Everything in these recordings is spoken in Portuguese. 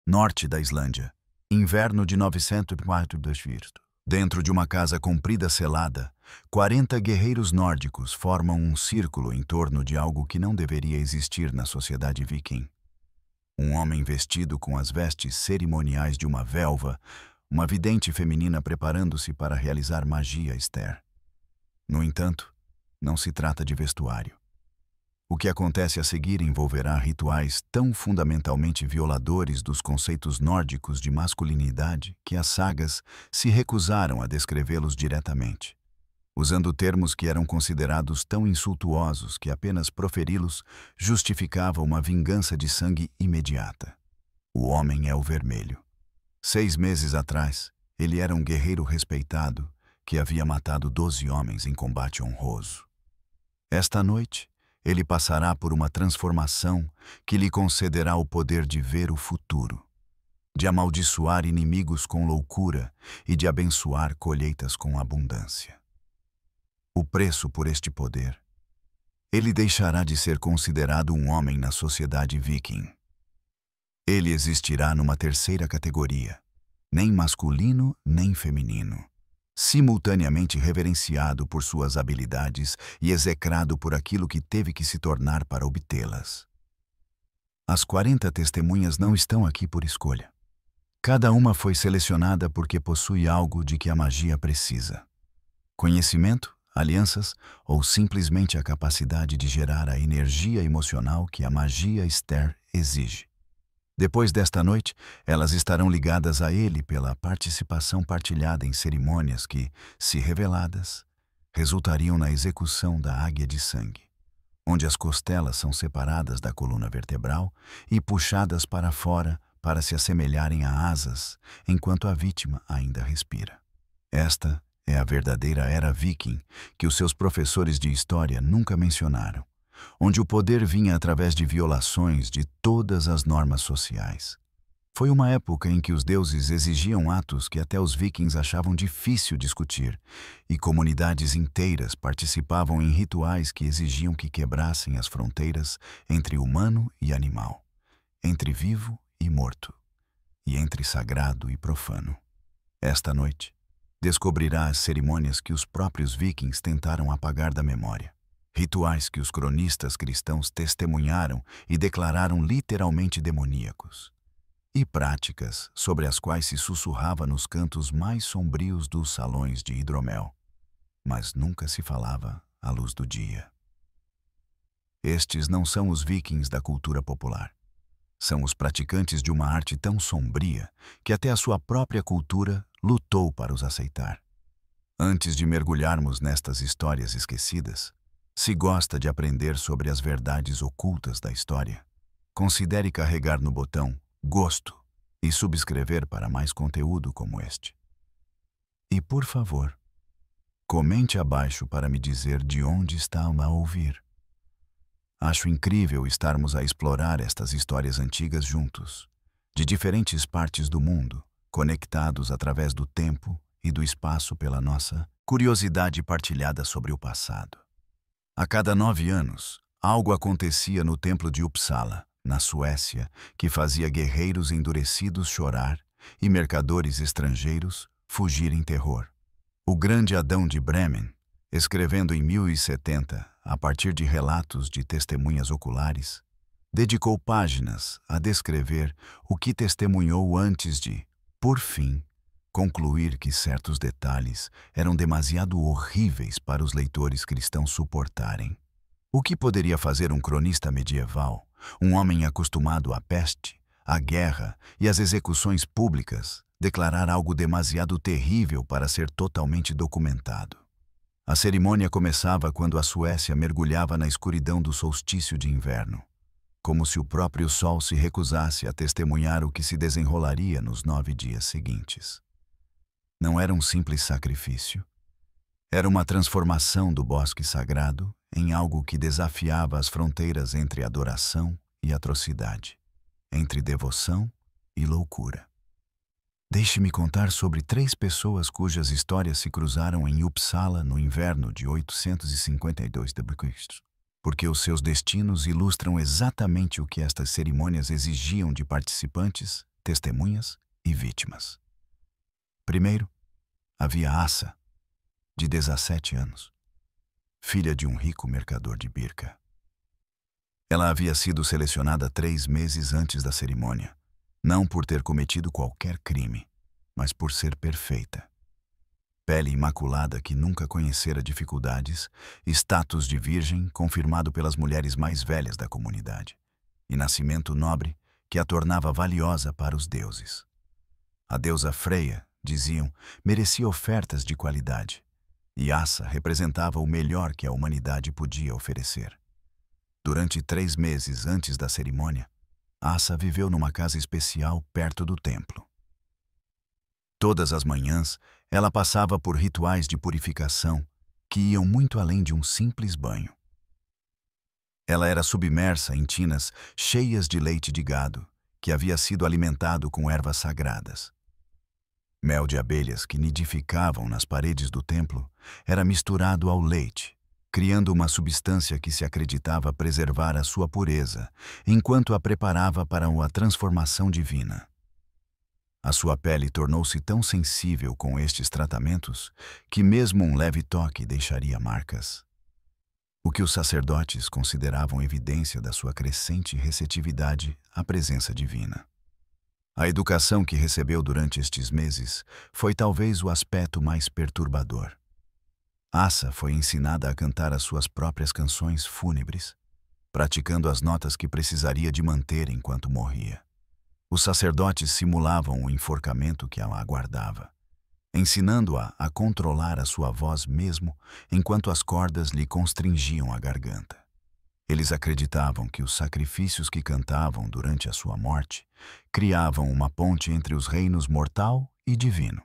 norte da Islândia, inverno de 904 d.C. Dentro de uma casa comprida selada, 40 guerreiros nórdicos formam um círculo em torno de algo que não deveria existir na sociedade viking. Um homem vestido com as vestes cerimoniais de uma velva, uma vidente feminina preparando-se para realizar magia Esther. No entanto, não se trata de vestuário. O que acontece a seguir envolverá rituais tão fundamentalmente violadores dos conceitos nórdicos de masculinidade que as sagas se recusaram a descrevê-los diretamente, usando termos que eram considerados tão insultuosos que apenas proferi-los justificava uma vingança de sangue imediata. O homem é o vermelho. 6 meses atrás, ele era um guerreiro respeitado que havia matado 12 homens em combate honroso. Esta noite, ele passará por uma transformação que lhe concederá o poder de ver o futuro, de amaldiçoar inimigos com loucura e de abençoar colheitas com abundância. O preço por este poder: ele deixará de ser considerado um homem na sociedade viking. Ele existirá numa terceira categoria, nem masculino nem feminino, simultaneamente reverenciado por suas habilidades e execrado por aquilo que teve que se tornar para obtê-las. As 40 testemunhas não estão aqui por escolha. Cada uma foi selecionada porque possui algo de que a magia precisa: conhecimento, alianças ou simplesmente a capacidade de gerar a energia emocional que a magia Esther exige. Depois desta noite, elas estarão ligadas a ele pela participação partilhada em cerimônias que, se reveladas, resultariam na execução da águia de sangue, onde as costelas são separadas da coluna vertebral e puxadas para fora para se assemelharem a asas, enquanto a vítima ainda respira. Esta é a verdadeira era viking que os seus professores de história nunca mencionaram, onde o poder vinha através de violações de todas as normas sociais. Foi uma época em que os deuses exigiam atos que até os vikings achavam difícil discutir, e comunidades inteiras participavam em rituais que exigiam que quebrassem as fronteiras entre humano e animal, entre vivo e morto, e entre sagrado e profano. Esta noite, descobrirá as cerimônias que os próprios vikings tentaram apagar da memória. Rituais que os cronistas cristãos testemunharam e declararam literalmente demoníacos. E práticas sobre as quais se sussurrava nos cantos mais sombrios dos salões de hidromel, mas nunca se falava à luz do dia. Estes não são os vikings da cultura popular. São os praticantes de uma arte tão sombria que até a sua própria cultura lutou para os aceitar. Antes de mergulharmos nestas histórias esquecidas, se gosta de aprender sobre as verdades ocultas da história, considere carregar no botão Gosto e subscrever para mais conteúdo como este. E, por favor, comente abaixo para me dizer de onde está a ouvir. Acho incrível estarmos a explorar estas histórias antigas juntos, de diferentes partes do mundo, conectados através do tempo e do espaço pela nossa curiosidade partilhada sobre o passado. A cada 9 anos, algo acontecia no templo de Uppsala, na Suécia, que fazia guerreiros endurecidos chorar e mercadores estrangeiros fugir em terror. O grande Adão de Bremen, escrevendo em 1070, a partir de relatos de testemunhas oculares, dedicou páginas a descrever o que testemunhou antes de, por fim, concluir que certos detalhes eram demasiado horríveis para os leitores cristãos suportarem. O que poderia fazer um cronista medieval, um homem acostumado à peste, à guerra e às execuções públicas, declarar algo demasiado terrível para ser totalmente documentado? A cerimônia começava quando a Suécia mergulhava na escuridão do solstício de inverno, como se o próprio sol se recusasse a testemunhar o que se desenrolaria nos 9 dias seguintes. Não era um simples sacrifício. Era uma transformação do bosque sagrado em algo que desafiava as fronteiras entre adoração e atrocidade, entre devoção e loucura. Deixe-me contar sobre 3 pessoas cujas histórias se cruzaram em Uppsala no inverno de 852 d.C., porque os seus destinos ilustram exatamente o que estas cerimônias exigiam de participantes, testemunhas e vítimas. Primeiro, havia Asa, de 17 anos, filha de um rico mercador de Birka. Ela havia sido selecionada 3 meses antes da cerimônia, não por ter cometido qualquer crime, mas por ser perfeita. Pele imaculada que nunca conhecera dificuldades, status de virgem confirmado pelas mulheres mais velhas da comunidade, e nascimento nobre que a tornava valiosa para os deuses. A deusa Freia, diziam, merecia ofertas de qualidade, e Asa representava o melhor que a humanidade podia oferecer. Durante 3 meses antes da cerimônia, Asa viveu numa casa especial perto do templo. Todas as manhãs, ela passava por rituais de purificação que iam muito além de um simples banho. Ela era submersa em tinas cheias de leite de gado, que havia sido alimentado com ervas sagradas. Mel de abelhas que nidificavam nas paredes do templo era misturado ao leite, criando uma substância que se acreditava preservar a sua pureza, enquanto a preparava para uma transformação divina. A sua pele tornou-se tão sensível com estes tratamentos que mesmo um leve toque deixaria marcas, o que os sacerdotes consideravam evidência da sua crescente receptividade à presença divina. A educação que recebeu durante estes meses foi talvez o aspecto mais perturbador. Asa foi ensinada a cantar as suas próprias canções fúnebres, praticando as notas que precisaria de manter enquanto morria. Os sacerdotes simulavam o enforcamento que a aguardava, ensinando-a a controlar a sua voz mesmo enquanto as cordas lhe constringiam a garganta. Eles acreditavam que os sacrifícios que cantavam durante a sua morte criavam uma ponte entre os reinos mortal e divino.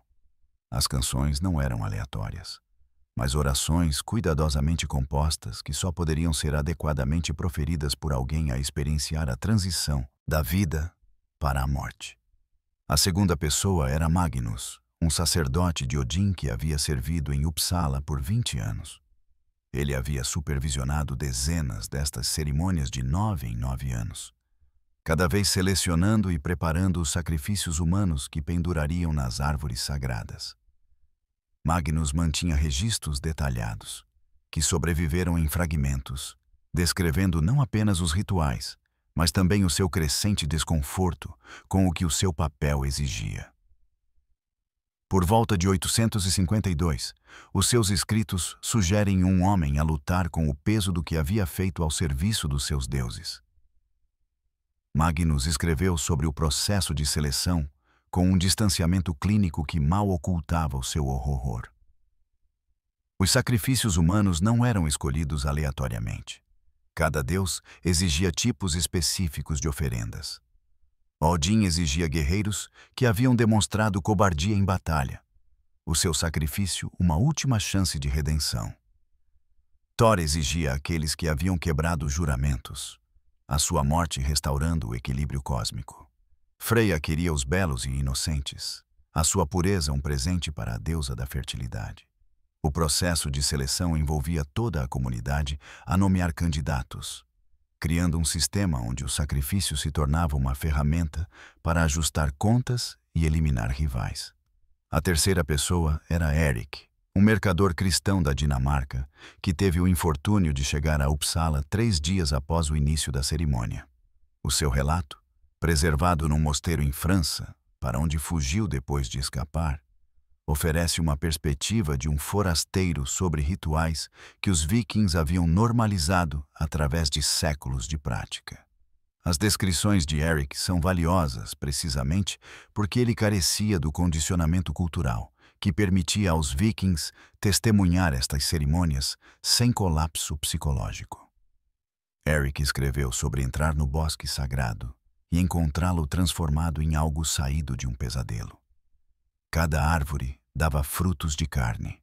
As canções não eram aleatórias, mas orações cuidadosamente compostas que só poderiam ser adequadamente proferidas por alguém a experienciar a transição da vida para a morte. A segunda pessoa era Magnus, um sacerdote de Odin que havia servido em Uppsala por 20 anos. Ele havia supervisionado dezenas destas cerimônias de 9 em 9 anos, cada vez selecionando e preparando os sacrifícios humanos que pendurariam nas árvores sagradas. Magnus mantinha registros detalhados, que sobreviveram em fragmentos, descrevendo não apenas os rituais, mas também o seu crescente desconforto com o que o seu papel exigia. Por volta de 852, os seus escritos sugerem um homem a lutar com o peso do que havia feito ao serviço dos seus deuses. Magnus escreveu sobre o processo de seleção com um distanciamento clínico que mal ocultava o seu horror. Os sacrifícios humanos não eram escolhidos aleatoriamente. Cada deus exigia tipos específicos de oferendas. Odin exigia guerreiros que haviam demonstrado cobardia em batalha. O seu sacrifício, uma última chance de redenção. Thor exigia aqueles que haviam quebrado juramentos, a sua morte restaurando o equilíbrio cósmico. Freya queria os belos e inocentes, a sua pureza um presente para a deusa da fertilidade. O processo de seleção envolvia toda a comunidade a nomear candidatos, criando um sistema onde o sacrifício se tornava uma ferramenta para ajustar contas e eliminar rivais. A terceira pessoa era Erik, um mercador cristão da Dinamarca, que teve o infortúnio de chegar a Uppsala 3 dias após o início da cerimônia. O seu relato, preservado num mosteiro em França, para onde fugiu depois de escapar, oferece uma perspectiva de um forasteiro sobre rituais que os vikings haviam normalizado através de séculos de prática. As descrições de Erik são valiosas precisamente porque ele carecia do condicionamento cultural que permitia aos vikings testemunhar estas cerimônias sem colapso psicológico. Erik escreveu sobre entrar no bosque sagrado e encontrá-lo transformado em algo saído de um pesadelo. Cada árvore dava frutos de carne.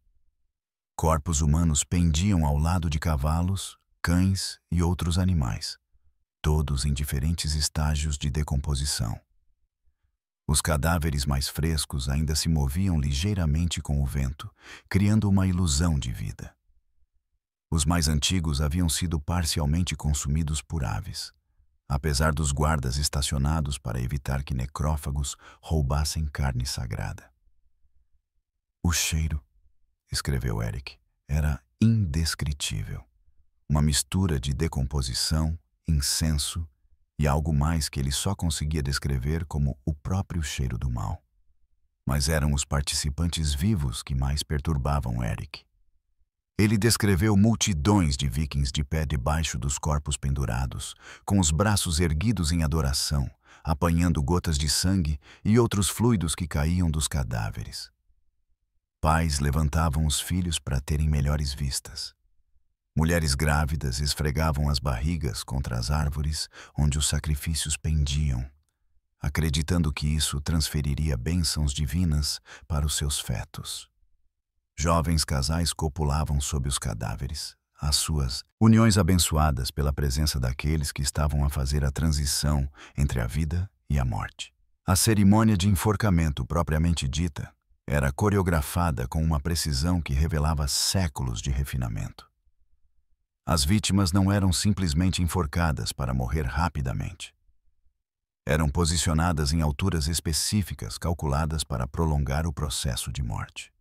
Corpos humanos pendiam ao lado de cavalos, cães e outros animais, todos em diferentes estágios de decomposição. Os cadáveres mais frescos ainda se moviam ligeiramente com o vento, criando uma ilusão de vida. Os mais antigos haviam sido parcialmente consumidos por aves. apesar dos guardas estacionados para evitar que necrófagos roubassem carne sagrada. O cheiro, escreveu Eric, era indescritível. Uma mistura de decomposição, incenso e algo mais que ele só conseguia descrever como o próprio cheiro do mal. Mas eram os participantes vivos que mais perturbavam Eric. Ele descreveu multidões de vikings de pé debaixo dos corpos pendurados, com os braços erguidos em adoração, apanhando gotas de sangue e outros fluidos que caíam dos cadáveres. Pais levantavam os filhos para terem melhores vistas. Mulheres grávidas esfregavam as barrigas contra as árvores onde os sacrifícios pendiam, acreditando que isso transferiria bênçãos divinas para os seus fetos. Jovens casais copulavam sob os cadáveres, as suas uniões abençoadas pela presença daqueles que estavam a fazer a transição entre a vida e a morte. A cerimônia de enforcamento propriamente dita era coreografada com uma precisão que revelava séculos de refinamento. As vítimas não eram simplesmente enforcadas para morrer rapidamente. Eram posicionadas em alturas específicas calculadas para prolongar o processo de morte.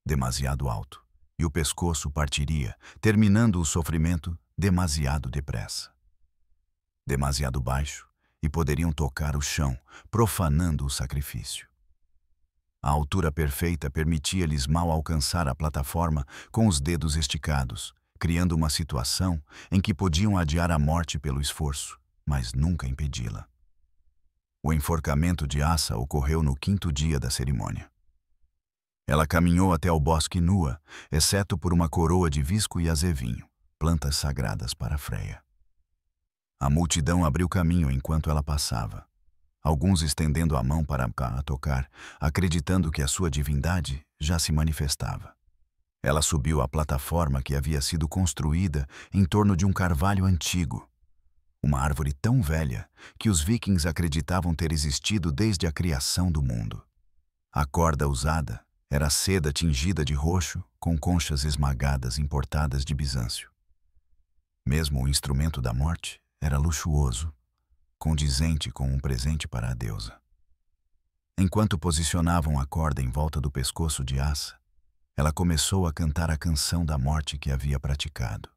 Demasiado alto, e o pescoço partiria, terminando o sofrimento demasiado depressa. Demasiado baixo, e poderiam tocar o chão, profanando o sacrifício. A altura perfeita permitia-lhes mal alcançar a plataforma com os dedos esticados, criando uma situação em que podiam adiar a morte pelo esforço, mas nunca impedi-la. O enforcamento de Asa ocorreu no 5º dia da cerimônia. Ela caminhou até o bosque nua, exceto por uma coroa de visco e azevinho, plantas sagradas para Freya. A multidão abriu caminho enquanto ela passava, alguns estendendo a mão para a tocar, acreditando que a sua divindade já se manifestava. Ela subiu à plataforma que havia sido construída em torno de um carvalho antigo, uma árvore tão velha que os vikings acreditavam ter existido desde a criação do mundo. A corda usada era seda tingida de roxo com conchas esmagadas importadas de Bizâncio. Mesmo o instrumento da morte era luxuoso, condizente com um presente para a deusa. Enquanto posicionavam a corda em volta do pescoço de Asa, ela começou a cantar a canção da morte que havia praticado.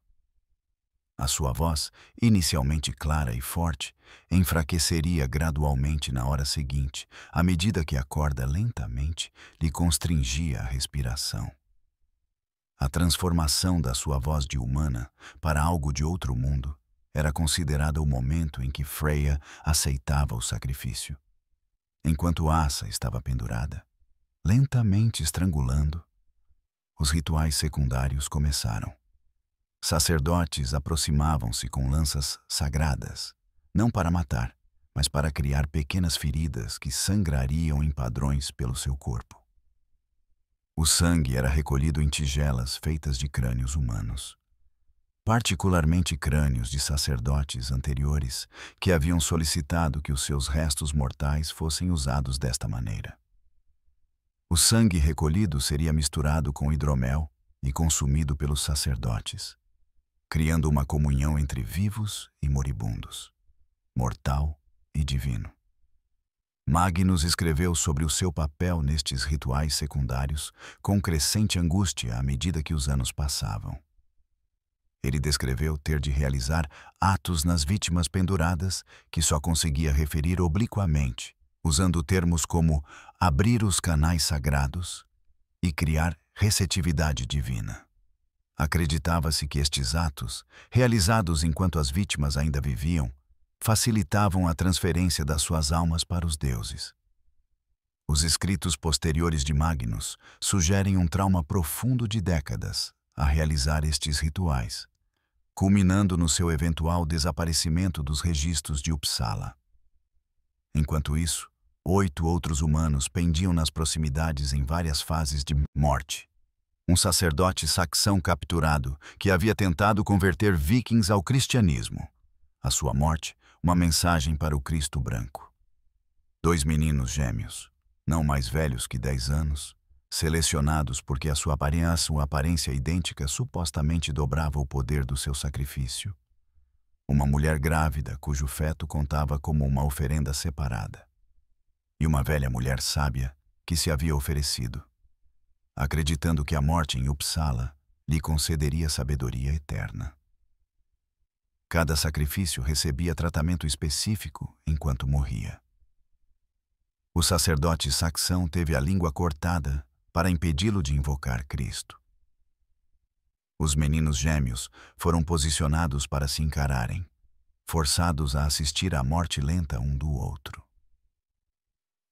A sua voz, inicialmente clara e forte, enfraqueceria gradualmente na hora seguinte, à medida que a corda lentamente lhe constringia a respiração. A transformação da sua voz de humana para algo de outro mundo era considerada o momento em que Freya aceitava o sacrifício. Enquanto Asa estava pendurada, lentamente estrangulando, os rituais secundários começaram. Sacerdotes aproximavam-se com lanças sagradas, não para matar, mas para criar pequenas feridas que sangrariam em padrões pelo seu corpo. O sangue era recolhido em tigelas feitas de crânios humanos, particularmente crânios de sacerdotes anteriores que haviam solicitado que os seus restos mortais fossem usados desta maneira. O sangue recolhido seria misturado com hidromel e consumido pelos sacerdotes, criando uma comunhão entre vivos e moribundos, mortal e divino. Magnus escreveu sobre o seu papel nestes rituais secundários com crescente angústia à medida que os anos passavam. Ele descreveu ter de realizar atos nas vítimas penduradas que só conseguia referir obliquamente, usando termos como abrir os canais sagrados e criar receptividade divina. Acreditava-se que estes atos, realizados enquanto as vítimas ainda viviam, facilitavam a transferência das suas almas para os deuses. Os escritos posteriores de Magnus sugerem um trauma profundo de décadas a realizar estes rituais, culminando no seu eventual desaparecimento dos registros de Uppsala. Enquanto isso, 8 outros humanos pendiam nas proximidades em várias fases de morte. Um sacerdote saxão capturado que havia tentado converter vikings ao cristianismo. A sua morte, uma mensagem para o Cristo branco. 2 meninos gêmeos, não mais velhos que 10 anos, selecionados porque a sua aparência idêntica supostamente dobrava o poder do seu sacrifício. uma mulher grávida cujo feto contava como uma oferenda separada, e uma velha mulher sábia que se havia oferecido, acreditando que a morte em Uppsala lhe concederia sabedoria eterna. Cada sacrifício recebia tratamento específico enquanto morria. O sacerdote saxão teve a língua cortada para impedi-lo de invocar Cristo. Os meninos gêmeos foram posicionados para se encararem, forçados a assistir à morte lenta um do outro.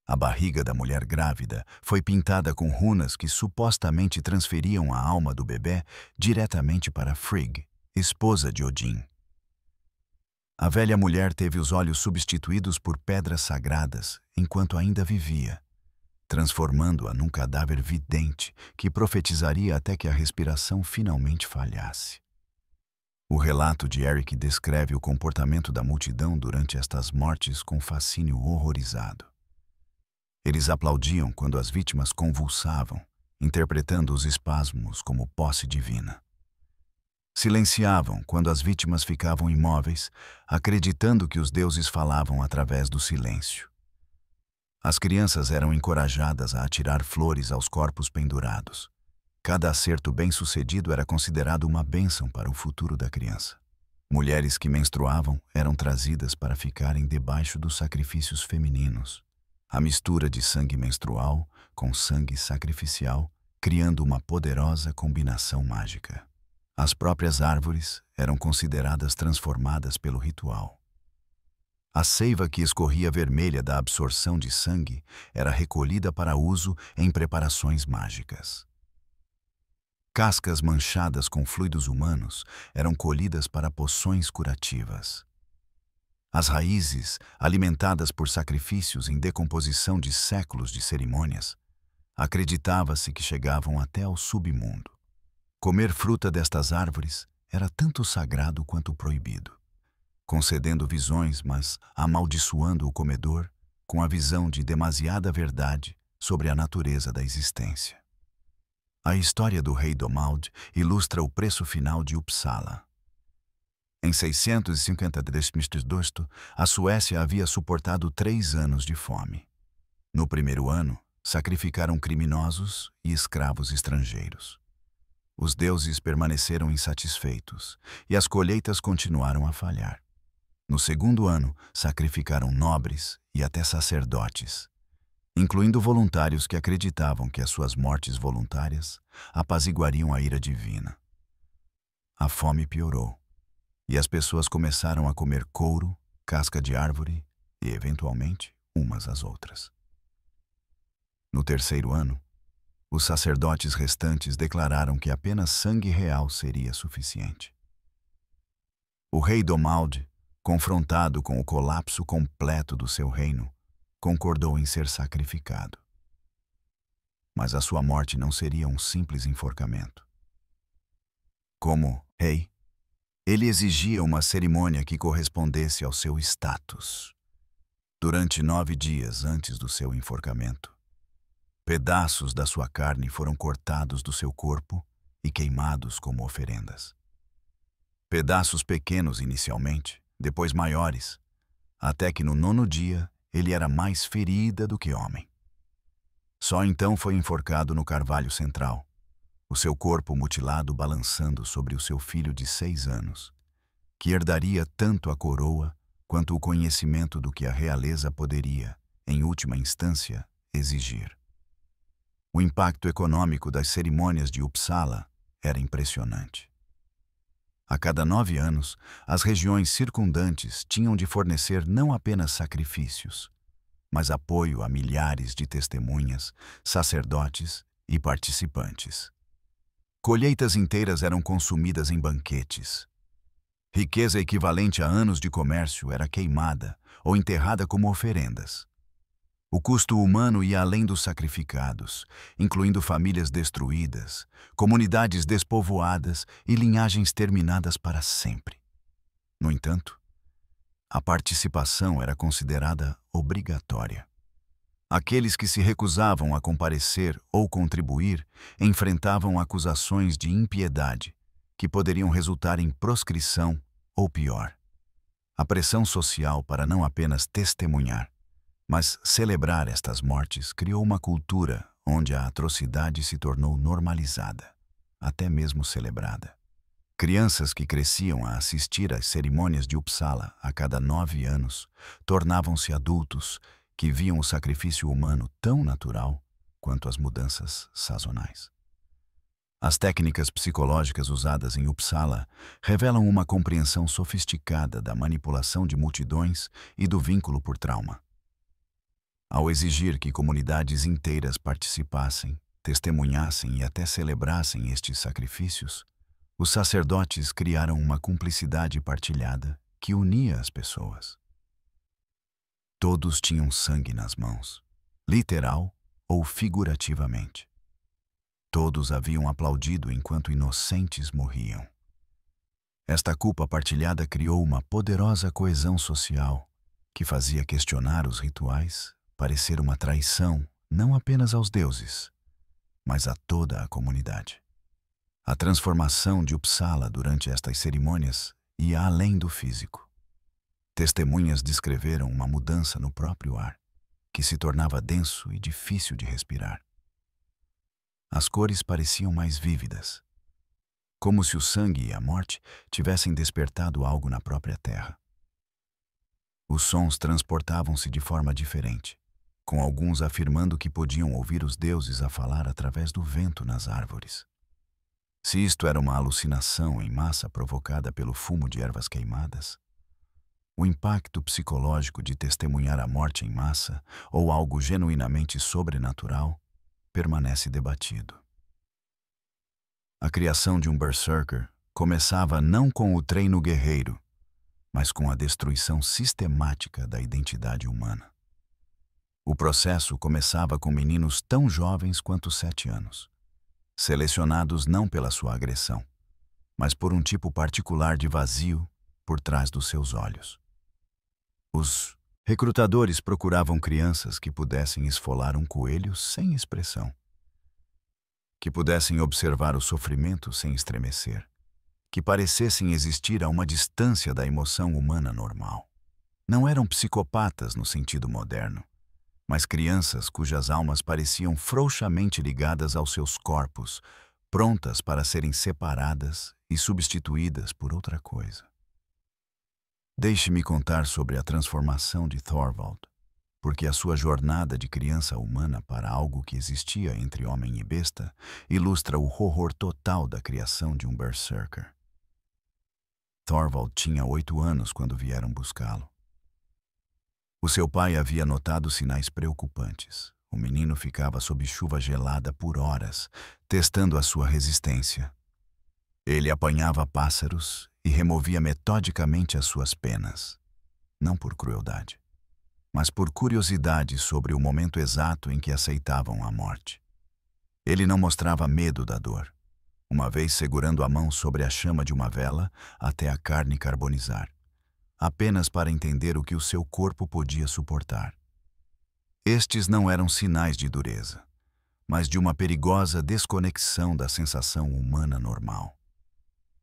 A barriga da mulher grávida foi pintada com runas que supostamente transferiam a alma do bebê diretamente para Frigg, esposa de Odin. A velha mulher teve os olhos substituídos por pedras sagradas enquanto ainda vivia, transformando-a num cadáver vidente que profetizaria até que a respiração finalmente falhasse. O relato de Eric descreve o comportamento da multidão durante estas mortes com fascínio horrorizado. Eles aplaudiam quando as vítimas convulsavam, interpretando os espasmos como posse divina. Silenciavam quando as vítimas ficavam imóveis, acreditando que os deuses falavam através do silêncio. As crianças eram encorajadas a atirar flores aos corpos pendurados. Cada acerto bem-sucedido era considerado uma bênção para o futuro da criança. Mulheres que menstruavam eram trazidas para ficarem debaixo dos sacrifícios femininos. A mistura de sangue menstrual com sangue sacrificial, criando uma poderosa combinação mágica. As próprias árvores eram consideradas transformadas pelo ritual. A seiva que escorria vermelha da absorção de sangue era recolhida para uso em preparações mágicas. Cascas manchadas com fluidos humanos eram colhidas para poções curativas. As raízes, alimentadas por sacrifícios em decomposição de séculos de cerimônias, acreditava-se que chegavam até ao submundo. Comer fruta destas árvores era tanto sagrado quanto proibido, concedendo visões, mas amaldiçoando o comedor com a visão de demasiada verdade sobre a natureza da existência. A história do rei Domald ilustra o preço final de Uppsala. Em 650 d.C., a Suécia havia suportado 3 anos de fome. No primeiro ano, sacrificaram criminosos e escravos estrangeiros. Os deuses permaneceram insatisfeitos e as colheitas continuaram a falhar. No segundo ano, sacrificaram nobres e até sacerdotes, incluindo voluntários que acreditavam que as suas mortes voluntárias apaziguariam a ira divina. A fome piorou, e as pessoas começaram a comer couro, casca de árvore e, eventualmente, umas às outras. No terceiro ano, os sacerdotes restantes declararam que apenas sangue real seria suficiente. O rei Domald, confrontado com o colapso completo do seu reino, concordou em ser sacrificado. Mas a sua morte não seria um simples enforcamento. Como rei, ele exigia uma cerimônia que correspondesse ao seu status. Durante 9 dias antes do seu enforcamento, pedaços da sua carne foram cortados do seu corpo e queimados como oferendas. Pedaços pequenos inicialmente, depois maiores, até que no 9º dia ele era mais ferida do que homem. Só então foi enforcado no carvalho central, o seu corpo mutilado balançando sobre o seu filho de 6 anos, que herdaria tanto a coroa quanto o conhecimento do que a realeza poderia, em última instância, exigir. O impacto econômico das cerimônias de Uppsala era impressionante. A cada 9 anos, as regiões circundantes tinham de fornecer não apenas sacrifícios, mas apoio a milhares de testemunhas, sacerdotes e participantes. Colheitas inteiras eram consumidas em banquetes. Riqueza equivalente a anos de comércio era queimada ou enterrada como oferendas. O custo humano ia além dos sacrificados, incluindo famílias destruídas, comunidades despovoadas e linhagens terminadas para sempre. No entanto, a participação era considerada obrigatória. Aqueles que se recusavam a comparecer ou contribuir enfrentavam acusações de impiedade, que poderiam resultar em proscrição ou pior, A pressão social para não apenas testemunhar, mas celebrar estas mortes criou uma cultura onde a atrocidade se tornou normalizada, até mesmo celebrada. Crianças que cresciam a assistir às cerimônias de Uppsala a cada 9 anos tornavam-se adultos que viam o sacrifício humano tão natural quanto as mudanças sazonais. As técnicas psicológicas usadas em Uppsala revelam uma compreensão sofisticada da manipulação de multidões e do vínculo por trauma. Ao exigir que comunidades inteiras participassem, testemunhassem e até celebrassem estes sacrifícios, os sacerdotes criaram uma cumplicidade partilhada que unia as pessoas. Todos tinham sangue nas mãos, literal ou figurativamente. Todos haviam aplaudido enquanto inocentes morriam. Esta culpa partilhada criou uma poderosa coesão social que fazia questionar os rituais parecer uma traição não apenas aos deuses, mas a toda a comunidade. A transformação de Uppsala durante estas cerimônias ia além do físico. Testemunhas descreveram uma mudança no próprio ar, que se tornava denso e difícil de respirar. As cores pareciam mais vívidas, como se o sangue e a morte tivessem despertado algo na própria terra. Os sons transportavam-se de forma diferente, com alguns afirmando que podiam ouvir os deuses a falar através do vento nas árvores. Se isto era uma alucinação em massa provocada pelo fumo de ervas queimadas, o impacto psicológico de testemunhar a morte em massa ou algo genuinamente sobrenatural permanece debatido. A criação de um berserker começava não com o treino guerreiro, mas com a destruição sistemática da identidade humana. O processo começava com meninos tão jovens quanto 7 anos, selecionados não pela sua agressão, mas por um tipo particular de vazio por trás dos seus olhos. Os recrutadores procuravam crianças que pudessem esfolar um coelho sem expressão, que pudessem observar o sofrimento sem estremecer, que parecessem existir a uma distância da emoção humana normal. Não eram psicopatas no sentido moderno, mas crianças cujas almas pareciam frouxamente ligadas aos seus corpos, prontas para serem separadas e substituídas por outra coisa. Deixe-me contar sobre a transformação de Thorvald, porque a sua jornada de criança humana para algo que existia entre homem e besta ilustra o horror total da criação de um berserker. Thorvald tinha 8 anos quando vieram buscá-lo. O seu pai havia notado sinais preocupantes. O menino ficava sob chuva gelada por horas, testando a sua resistência. Ele apanhava pássaros e removia metodicamente as suas penas, não por crueldade, mas por curiosidade sobre o momento exato em que aceitavam a morte. Ele não mostrava medo da dor, uma vez segurando a mão sobre a chama de uma vela até a carne carbonizar, apenas para entender o que o seu corpo podia suportar. Estes não eram sinais de dureza, mas de uma perigosa desconexão da sensação humana normal.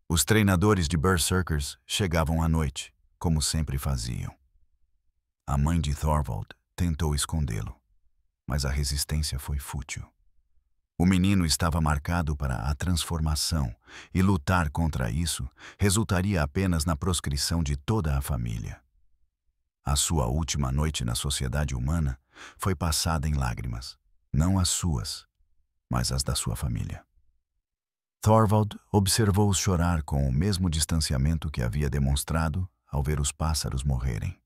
Os treinadores de berserkers chegavam à noite, como sempre faziam. A mãe de Thorvald tentou escondê-lo, mas a resistência foi fútil. O menino estava marcado para a transformação, e lutar contra isso resultaria apenas na proscrição de toda a família. A sua última noite na sociedade humana foi passada em lágrimas, não as suas, mas as da sua família. Thorvald observou-os chorar com o mesmo distanciamento que havia demonstrado ao ver os pássaros morrerem.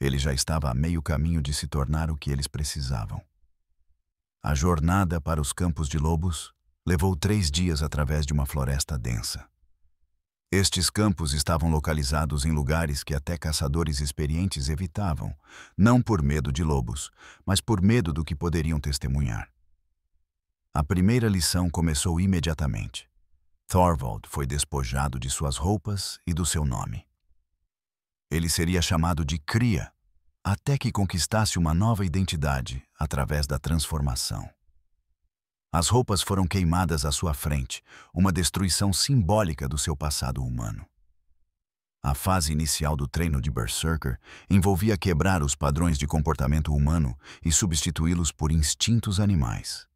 Ele já estava a meio caminho de se tornar o que eles precisavam. A jornada para os campos de lobos levou 3 dias através de uma floresta densa. Estes campos estavam localizados em lugares que até caçadores experientes evitavam, não por medo de lobos, mas por medo do que poderiam testemunhar. A primeira lição começou imediatamente. Thorvald foi despojado de suas roupas e do seu nome. Ele seria chamado de Cria, até que conquistasse uma nova identidade através da transformação. As roupas foram queimadas à sua frente, uma destruição simbólica do seu passado humano. A fase inicial do treino de Berserker envolvia quebrar os padrões de comportamento humano e substituí-los por instintos animais.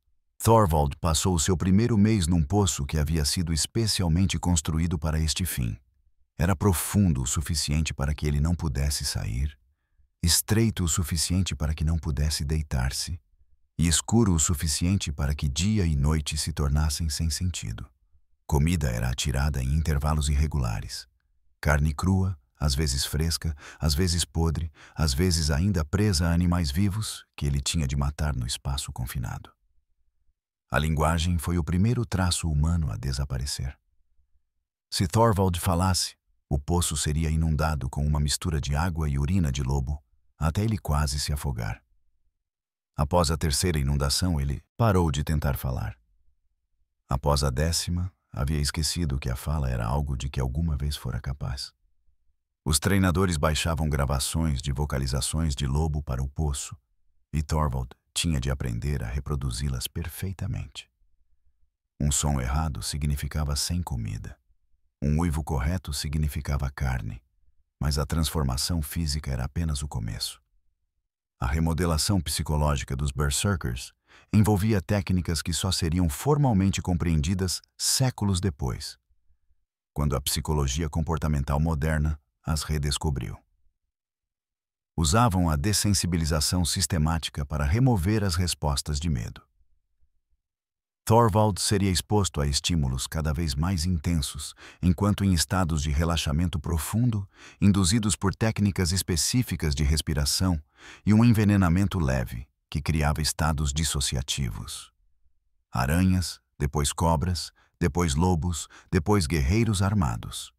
Thorvald passou o seu primeiro mês num poço que havia sido especialmente construído para este fim. Era profundo o suficiente para que ele não pudesse sair, estreito o suficiente para que não pudesse deitar-se, e escuro o suficiente para que dia e noite se tornassem sem sentido. Comida era atirada em intervalos irregulares. Carne crua, às vezes fresca, às vezes podre, às vezes ainda presa a animais vivos que ele tinha de matar no espaço confinado. A linguagem foi o primeiro traço humano a desaparecer. Se Thorvald falasse, o poço seria inundado com uma mistura de água e urina de lobo, até ele quase se afogar. Após a terceira inundação, ele parou de tentar falar. Após a 10ª, havia esquecido que a fala era algo de que alguma vez fora capaz. Os treinadores baixavam gravações de vocalizações de lobo para o poço, e Thorvald tinha de aprender a reproduzi-las perfeitamente. Um som errado significava sem comida. Um uivo correto significava carne, mas a transformação física era apenas o começo. A remodelação psicológica dos Berserkers envolvia técnicas que só seriam formalmente compreendidas séculos depois, quando a psicologia comportamental moderna as redescobriu. Usavam a dessensibilização sistemática para remover as respostas de medo. Thorvald seria exposto a estímulos cada vez mais intensos, enquanto em estados de relaxamento profundo, induzidos por técnicas específicas de respiração e um envenenamento leve, que criava estados dissociativos. Aranhas, depois cobras, depois lobos, depois guerreiros armados.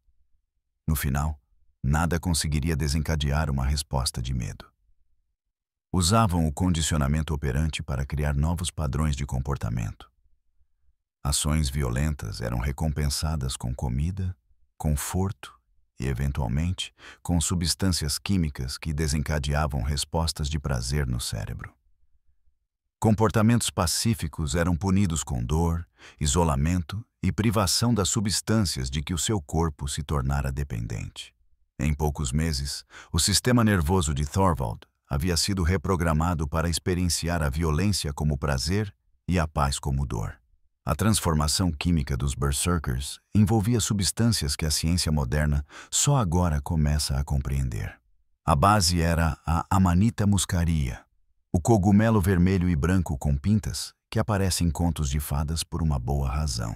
No final, nada conseguiria desencadear uma resposta de medo. Usavam o condicionamento operante para criar novos padrões de comportamento. Ações violentas eram recompensadas com comida, conforto e, eventualmente, com substâncias químicas que desencadeavam respostas de prazer no cérebro. Comportamentos pacíficos eram punidos com dor, isolamento e privação das substâncias de que o seu corpo se tornara dependente. Em poucos meses, o sistema nervoso de Thorvald havia sido reprogramado para experienciar a violência como prazer e a paz como dor. A transformação química dos Berserkers envolvia substâncias que a ciência moderna só agora começa a compreender. A base era a Amanita muscaria, o cogumelo vermelho e branco com pintas que aparece em contos de fadas por uma boa razão.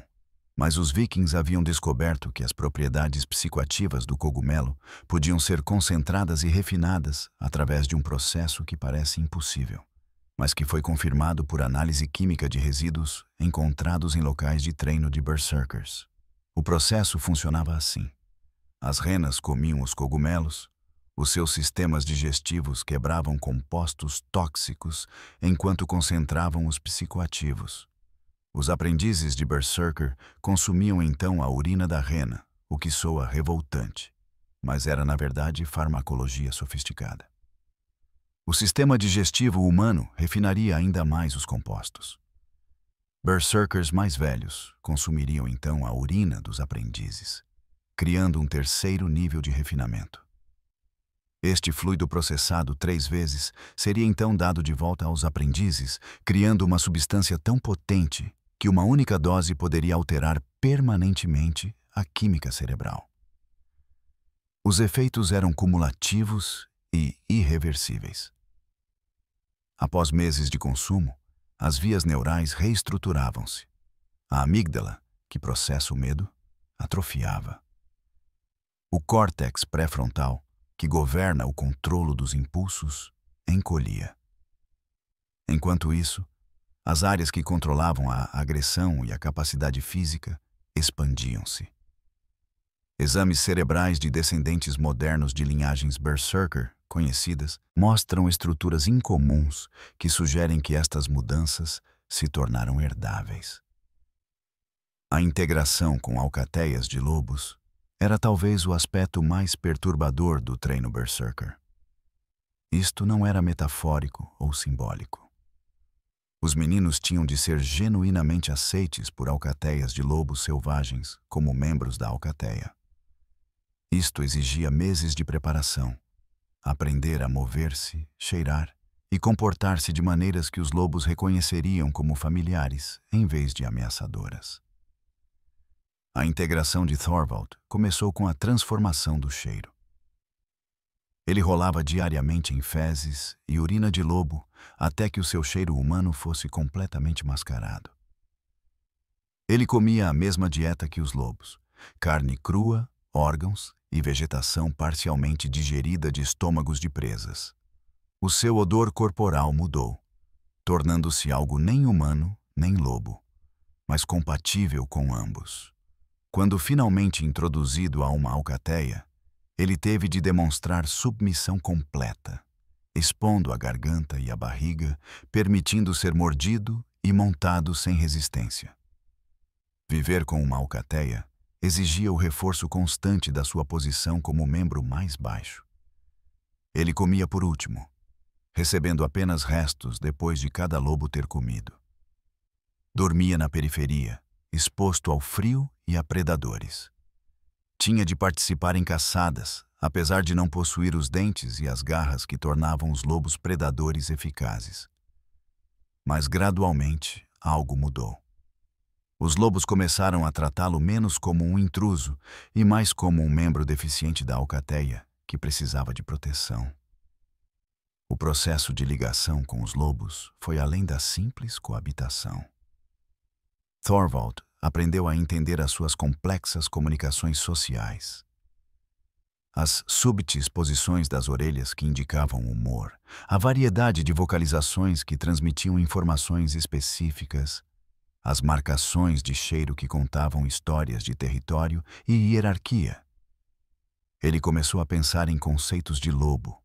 Mas os vikings haviam descoberto que as propriedades psicoativas do cogumelo podiam ser concentradas e refinadas através de um processo que parece impossível, mas que foi confirmado por análise química de resíduos encontrados em locais de treino de Berserkers. O processo funcionava assim. As renas comiam os cogumelos, os seus sistemas digestivos quebravam compostos tóxicos enquanto concentravam os psicoativos. Os aprendizes de Berserker consumiam então a urina da rena, o que soa revoltante, mas era na verdade farmacologia sofisticada. O sistema digestivo humano refinaria ainda mais os compostos. Berserkers mais velhos consumiriam então a urina dos aprendizes, criando um terceiro nível de refinamento. Este fluido processado 3 vezes seria então dado de volta aos aprendizes, criando uma substância tão potente que uma única dose poderia alterar permanentemente a química cerebral. Os efeitos eram cumulativos e irreversíveis. Após meses de consumo, as vias neurais reestruturavam-se. A amígdala, que processa o medo, atrofiava. O córtex pré-frontal, que governa o controlo dos impulsos, encolhia. Enquanto isso, as áreas que controlavam a agressão e a capacidade física expandiam-se. Exames cerebrais de descendentes modernos de linhagens Berserker conhecidas mostram estruturas incomuns que sugerem que estas mudanças se tornaram herdáveis. A integração com alcateias de lobos era talvez o aspecto mais perturbador do treino Berserker. Isto não era metafórico ou simbólico. Os meninos tinham de ser genuinamente aceites por alcateias de lobos selvagens como membros da alcateia. Isto exigia meses de preparação. Aprender a mover-se, cheirar e comportar-se de maneiras que os lobos reconheceriam como familiares, em vez de ameaçadoras. A integração de Thorvald começou com a transformação do cheiro. Ele rolava diariamente em fezes e urina de lobo até que o seu cheiro humano fosse completamente mascarado. Ele comia a mesma dieta que os lobos: carne crua, órgãos e vegetação parcialmente digerida de estômagos de presas. O seu odor corporal mudou, tornando-se algo nem humano nem lobo, mas compatível com ambos. Quando finalmente introduzido a uma alcateia, ele teve de demonstrar submissão completa, expondo a garganta e a barriga, permitindo ser mordido e montado sem resistência. Viver com uma alcateia exigia o reforço constante da sua posição como membro mais baixo. Ele comia por último, recebendo apenas restos depois de cada lobo ter comido. Dormia na periferia, exposto ao frio e a predadores. Tinha de participar em caçadas, apesar de não possuir os dentes e as garras que tornavam os lobos predadores eficazes. Mas gradualmente algo mudou. Os lobos começaram a tratá-lo menos como um intruso e mais como um membro deficiente da alcateia que precisava de proteção. O processo de ligação com os lobos foi além da simples coabitação. Thorvald aprendeu a entender as suas complexas comunicações sociais. As súbitas posições das orelhas que indicavam humor, a variedade de vocalizações que transmitiam informações específicas, as marcações de cheiro que contavam histórias de território e hierarquia. Ele começou a pensar em conceitos de lobo,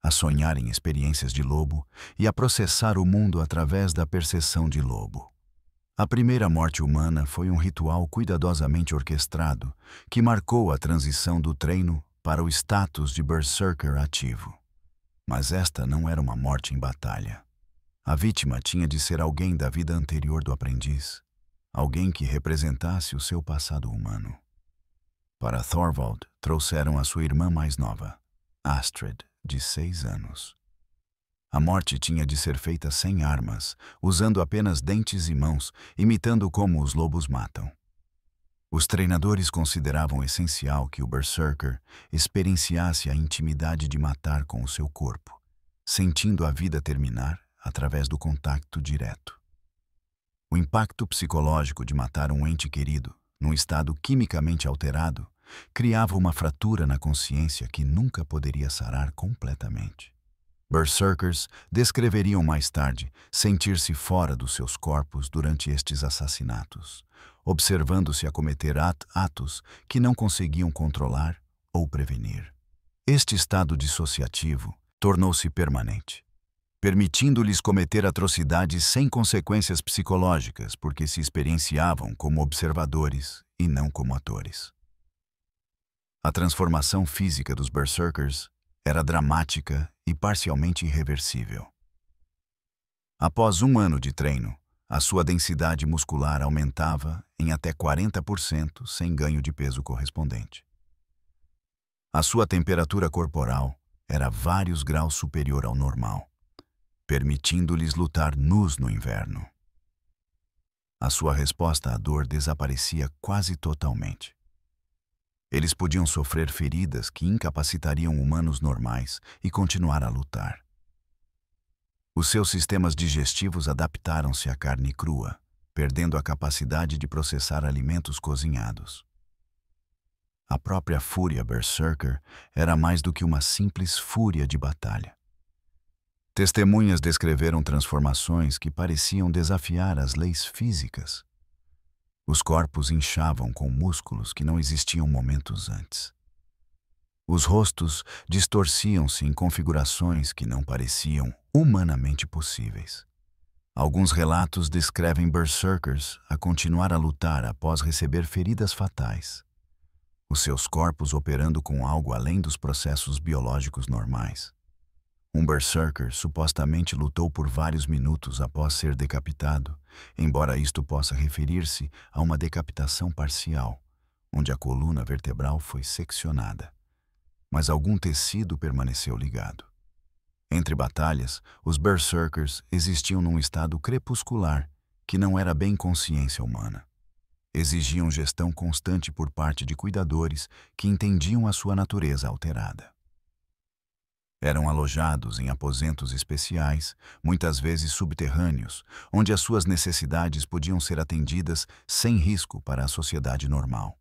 a sonhar em experiências de lobo e a processar o mundo através da percepção de lobo. A primeira morte humana foi um ritual cuidadosamente orquestrado que marcou a transição do treino para o status de berserker ativo. Mas esta não era uma morte em batalha. A vítima tinha de ser alguém da vida anterior do aprendiz, alguém que representasse o seu passado humano. Para Thorvald, trouxeram a sua irmã mais nova, Astrid, de 6 anos. A morte tinha de ser feita sem armas, usando apenas dentes e mãos, imitando como os lobos matam. Os treinadores consideravam essencial que o berserker experienciasse a intimidade de matar com o seu corpo, sentindo a vida terminar através do contato direto. O impacto psicológico de matar um ente querido, num estado quimicamente alterado, criava uma fratura na consciência que nunca poderia sarar completamente. Berserkers descreveriam mais tarde sentir-se fora dos seus corpos durante estes assassinatos, observando-se a cometer atos que não conseguiam controlar ou prevenir. Este estado dissociativo tornou-se permanente, permitindo-lhes cometer atrocidades sem consequências psicológicas porque se experienciavam como observadores e não como atores. A transformação física dos berserkers era dramática e parcialmente irreversível. Após 1 ano de treino, a sua densidade muscular aumentava em até 40% sem ganho de peso correspondente. A sua temperatura corporal era vários graus superior ao normal, permitindo-lhes lutar nus no inverno. A sua resposta à dor desaparecia quase totalmente. Eles podiam sofrer feridas que incapacitariam humanos normais e continuar a lutar. Os seus sistemas digestivos adaptaram-se à carne crua, perdendo a capacidade de processar alimentos cozinhados. A própria fúria berserker era mais do que uma simples fúria de batalha. Testemunhas descreveram transformações que pareciam desafiar as leis físicas. Os corpos inchavam com músculos que não existiam momentos antes. Os rostos distorciam-se em configurações que não pareciam humanamente possíveis. Alguns relatos descrevem berserkers a continuar a lutar após receber feridas fatais, os seus corpos operando com algo além dos processos biológicos normais. Um berserker supostamente lutou por vários minutos após ser decapitado, embora isto possa referir-se a uma decapitação parcial, onde a coluna vertebral foi seccionada, mas algum tecido permaneceu ligado. Entre batalhas, os Berserkers existiam num estado crepuscular que não era bem consciência humana. Exigiam gestão constante por parte de cuidadores que entendiam a sua natureza alterada. Eram alojados em aposentos especiais, muitas vezes subterrâneos, onde as suas necessidades podiam ser atendidas sem risco para a sociedade normal.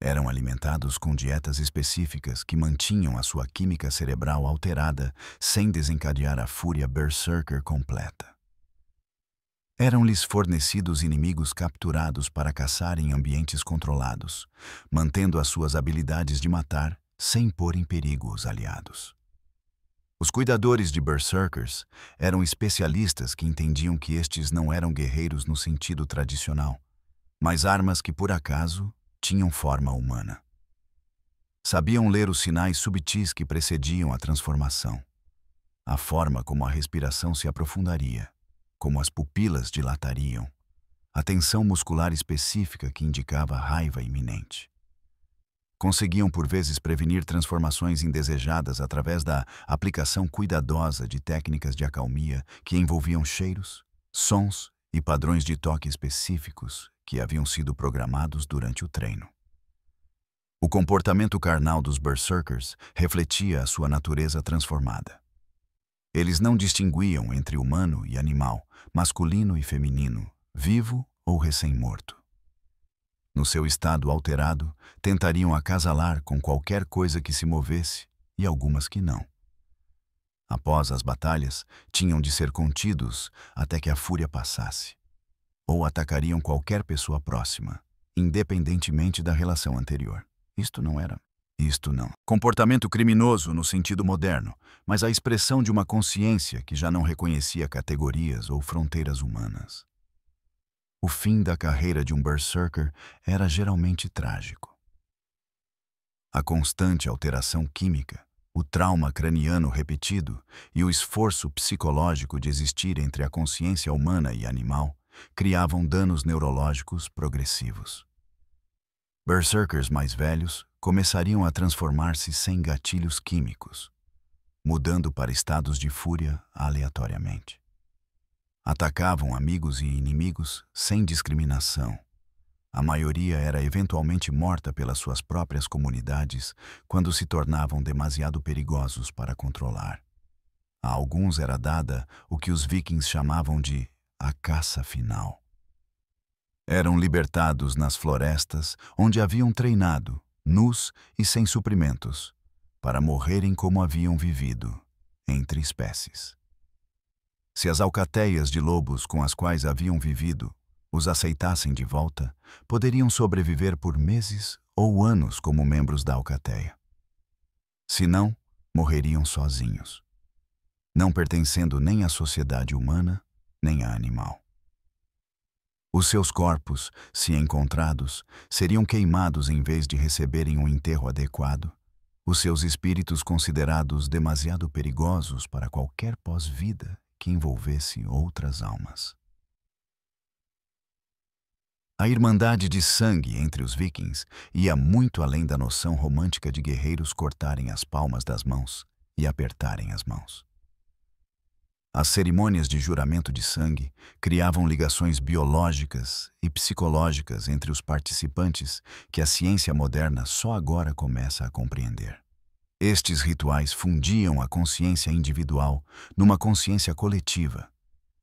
Eram alimentados com dietas específicas que mantinham a sua química cerebral alterada sem desencadear a fúria berserker completa. Eram-lhes fornecidos inimigos capturados para caçar em ambientes controlados, mantendo as suas habilidades de matar sem pôr em perigo os aliados. Os cuidadores de Berserkers eram especialistas que entendiam que estes não eram guerreiros no sentido tradicional, mas armas que, por acaso, tinham forma humana. Sabiam ler os sinais subtis que precediam a transformação, a forma como a respiração se aprofundaria, como as pupilas dilatariam, a tensão muscular específica que indicava raiva iminente. Conseguiam por vezes prevenir transformações indesejadas através da aplicação cuidadosa de técnicas de acalmia que envolviam cheiros, sons e padrões de toque específicos que haviam sido programados durante o treino. O comportamento carnal dos Berserkers refletia a sua natureza transformada. Eles não distinguiam entre humano e animal, masculino e feminino, vivo ou recém-morto. No seu estado alterado, tentariam acasalar com qualquer coisa que se movesse e algumas que não. Após as batalhas, tinham de ser contidos até que a fúria passasse, ou atacariam qualquer pessoa próxima, independentemente da relação anterior. Isto não. Comportamento criminoso no sentido moderno, mas a expressão de uma consciência que já não reconhecia categorias ou fronteiras humanas. O fim da carreira de um berserker era geralmente trágico. A constante alteração química, o trauma craniano repetido e o esforço psicológico de existir entre a consciência humana e animal criavam danos neurológicos progressivos. Berserkers mais velhos começariam a transformar-se sem gatilhos químicos, mudando para estados de fúria aleatoriamente. Atacavam amigos e inimigos sem discriminação. A maioria era eventualmente morta pelas suas próprias comunidades quando se tornavam demasiado perigosos para controlar. A alguns era dada o que os vikings chamavam de a caça final. Eram libertados nas florestas onde haviam treinado, nus e sem suprimentos, para morrerem como haviam vivido, entre espécies. Se as alcateias de lobos com as quais haviam vivido os aceitassem de volta, poderiam sobreviver por meses ou anos como membros da alcateia. Se não, morreriam sozinhos, não pertencendo nem à sociedade humana, nem à animal. Os seus corpos, se encontrados, seriam queimados em vez de receberem um enterro adequado, os seus espíritos considerados demasiado perigosos para qualquer pós-vida que envolvesse outras almas. A irmandade de sangue entre os vikings ia muito além da noção romântica de guerreiros cortarem as palmas das mãos e apertarem as mãos. As cerimônias de juramento de sangue criavam ligações biológicas e psicológicas entre os participantes que a ciência moderna só agora começa a compreender. Estes rituais fundiam a consciência individual numa consciência coletiva,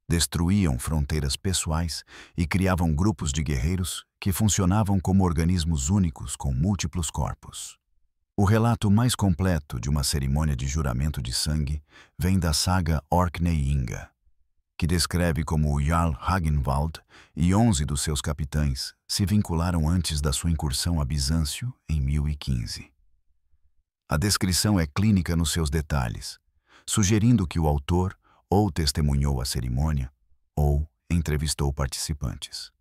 destruíam fronteiras pessoais e criavam grupos de guerreiros que funcionavam como organismos únicos com múltiplos corpos. O relato mais completo de uma cerimônia de juramento de sangue vem da saga Orkney-Inga, que descreve como o Jarl Ragnvald e 11 dos seus capitães se vincularam antes da sua incursão a Bizâncio em 1015. A descrição é clínica nos seus detalhes, sugerindo que o autor ou testemunhou a cerimônia ou entrevistou participantes.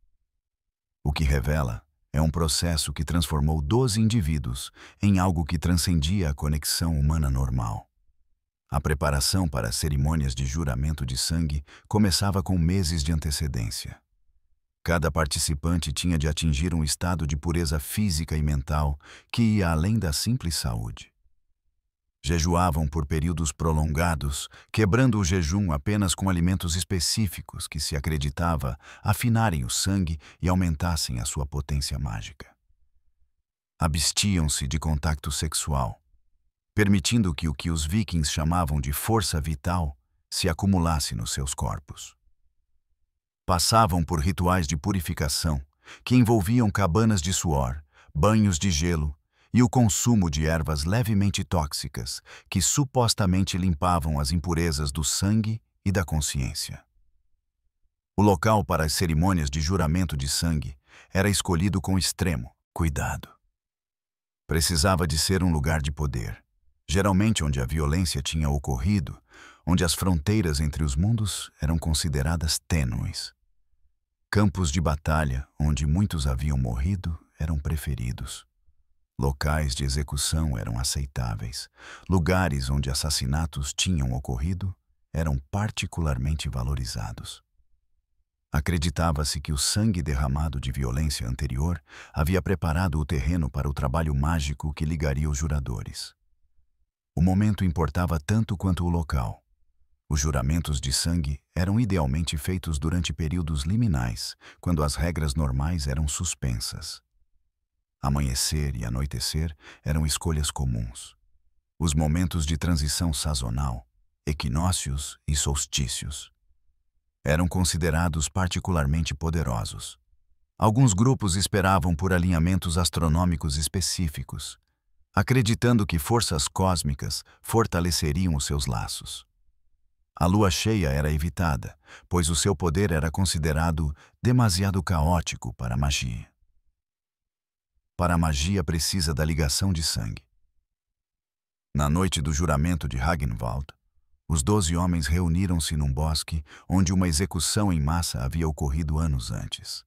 O que revela é um processo que transformou 12 indivíduos em algo que transcendia a conexão humana normal. A preparação para as cerimônias de juramento de sangue começava com meses de antecedência. Cada participante tinha de atingir um estado de pureza física e mental que ia além da simples saúde. Jejuavam por períodos prolongados, quebrando o jejum apenas com alimentos específicos que se acreditava afinarem o sangue e aumentassem a sua potência mágica. Abstiam-se de contato sexual, permitindo que o que os vikings chamavam de força vital se acumulasse nos seus corpos. Passavam por rituais de purificação que envolviam cabanas de suor, banhos de gelo e o consumo de ervas levemente tóxicas que supostamente limpavam as impurezas do sangue e da consciência. O local para as cerimônias de juramento de sangue era escolhido com extremo cuidado. Precisava de ser um lugar de poder, geralmente onde a violência tinha ocorrido, onde as fronteiras entre os mundos eram consideradas tênues. Campos de batalha, onde muitos haviam morrido, eram preferidos. Locais de execução eram aceitáveis. Lugares onde assassinatos tinham ocorrido eram particularmente valorizados. Acreditava-se que o sangue derramado de violência anterior havia preparado o terreno para o trabalho mágico que ligaria os juradores. O momento importava tanto quanto o local. Os juramentos de sangue eram idealmente feitos durante períodos liminais, quando as regras normais eram suspensas. Amanhecer e anoitecer eram escolhas comuns. Os momentos de transição sazonal, equinócios e solstícios, eram considerados particularmente poderosos. Alguns grupos esperavam por alinhamentos astronômicos específicos, acreditando que forças cósmicas fortaleceriam os seus laços. A lua cheia era evitada, pois o seu poder era considerado demasiado caótico para a magia. Para a magia precisa da ligação de sangue. Na noite do juramento de Ragnvald, os 12 homens reuniram-se num bosque onde uma execução em massa havia ocorrido anos antes.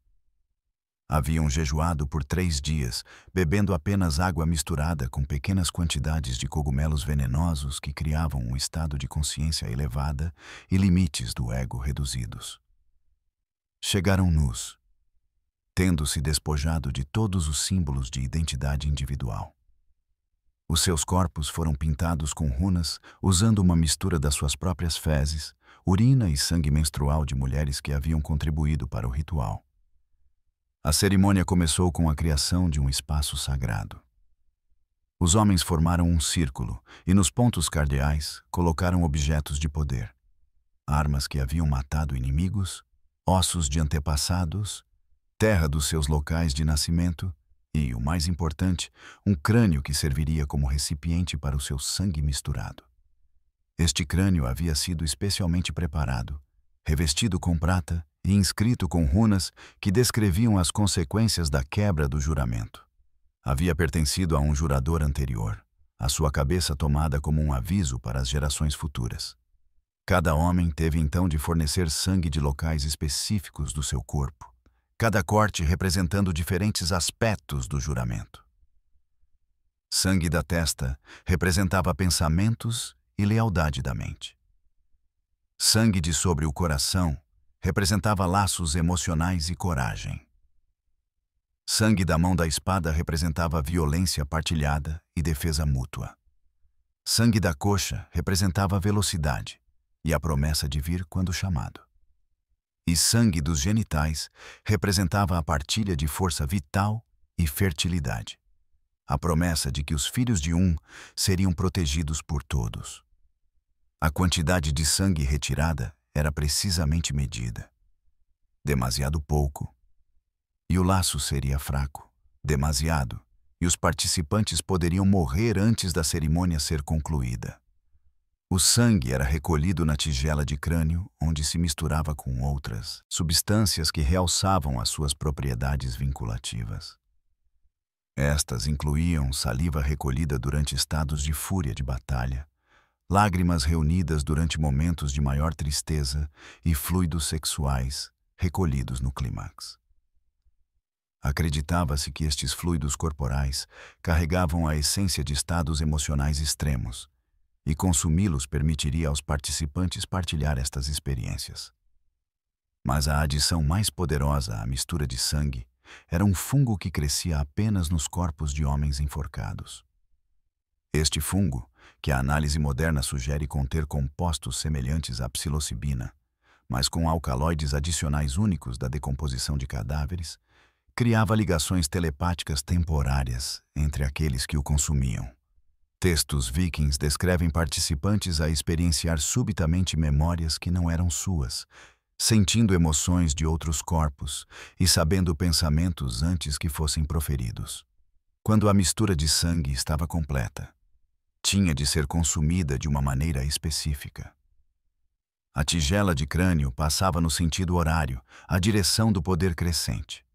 Haviam jejuado por 3 dias, bebendo apenas água misturada com pequenas quantidades de cogumelos venenosos que criavam um estado de consciência elevada e limites do ego reduzidos. Chegaram nus, tendo se despojado de todos os símbolos de identidade individual. Os seus corpos foram pintados com runas, usando uma mistura das suas próprias fezes, urina e sangue menstrual de mulheres que haviam contribuído para o ritual. A cerimônia começou com a criação de um espaço sagrado. Os homens formaram um círculo e, nos pontos cardeais, colocaram objetos de poder. Armas que haviam matado inimigos, ossos de antepassados, terra dos seus locais de nascimento e, o mais importante, um crânio que serviria como recipiente para o seu sangue misturado. Este crânio havia sido especialmente preparado, revestido com prata e inscrito com runas que descreviam as consequências da quebra do juramento. Havia pertencido a um jurador anterior, a sua cabeça tomada como um aviso para as gerações futuras. Cada homem teve então de fornecer sangue de locais específicos do seu corpo, cada corte representando diferentes aspectos do juramento. Sangue da testa representava pensamentos e lealdade da mente. Sangue de sobre o coração representava laços emocionais e coragem. Sangue da mão da espada representava violência partilhada e defesa mútua. Sangue da coxa representava velocidade e a promessa de vir quando chamado. E sangue dos genitais representava a partilha de força vital e fertilidade, a promessa de que os filhos de um seriam protegidos por todos. A quantidade de sangue retirada era precisamente medida. Demasiado pouco, e o laço seria fraco. Demasiado, e os participantes poderiam morrer antes da cerimônia ser concluída. O sangue era recolhido na tigela de crânio, onde se misturava com outras substâncias que realçavam as suas propriedades vinculativas. Estas incluíam saliva recolhida durante estados de fúria de batalha, lágrimas reunidas durante momentos de maior tristeza e fluidos sexuais recolhidos no clímax. Acreditava-se que estes fluidos corporais carregavam a essência de estados emocionais extremos, e consumi-los permitiria aos participantes partilhar estas experiências. Mas a adição mais poderosa à mistura de sangue era um fungo que crescia apenas nos corpos de homens enforcados. Este fungo, que a análise moderna sugere conter compostos semelhantes à psilocibina, mas com alcaloides adicionais únicos da decomposição de cadáveres, criava ligações telepáticas temporárias entre aqueles que o consumiam. Textos vikings descrevem participantes a experienciar subitamente memórias que não eram suas, sentindo emoções de outros corpos e sabendo pensamentos antes que fossem proferidos. Quando a mistura de sangue estava completa, tinha de ser consumida de uma maneira específica. A tigela de crânio passava no sentido horário, a direção do poder crescente.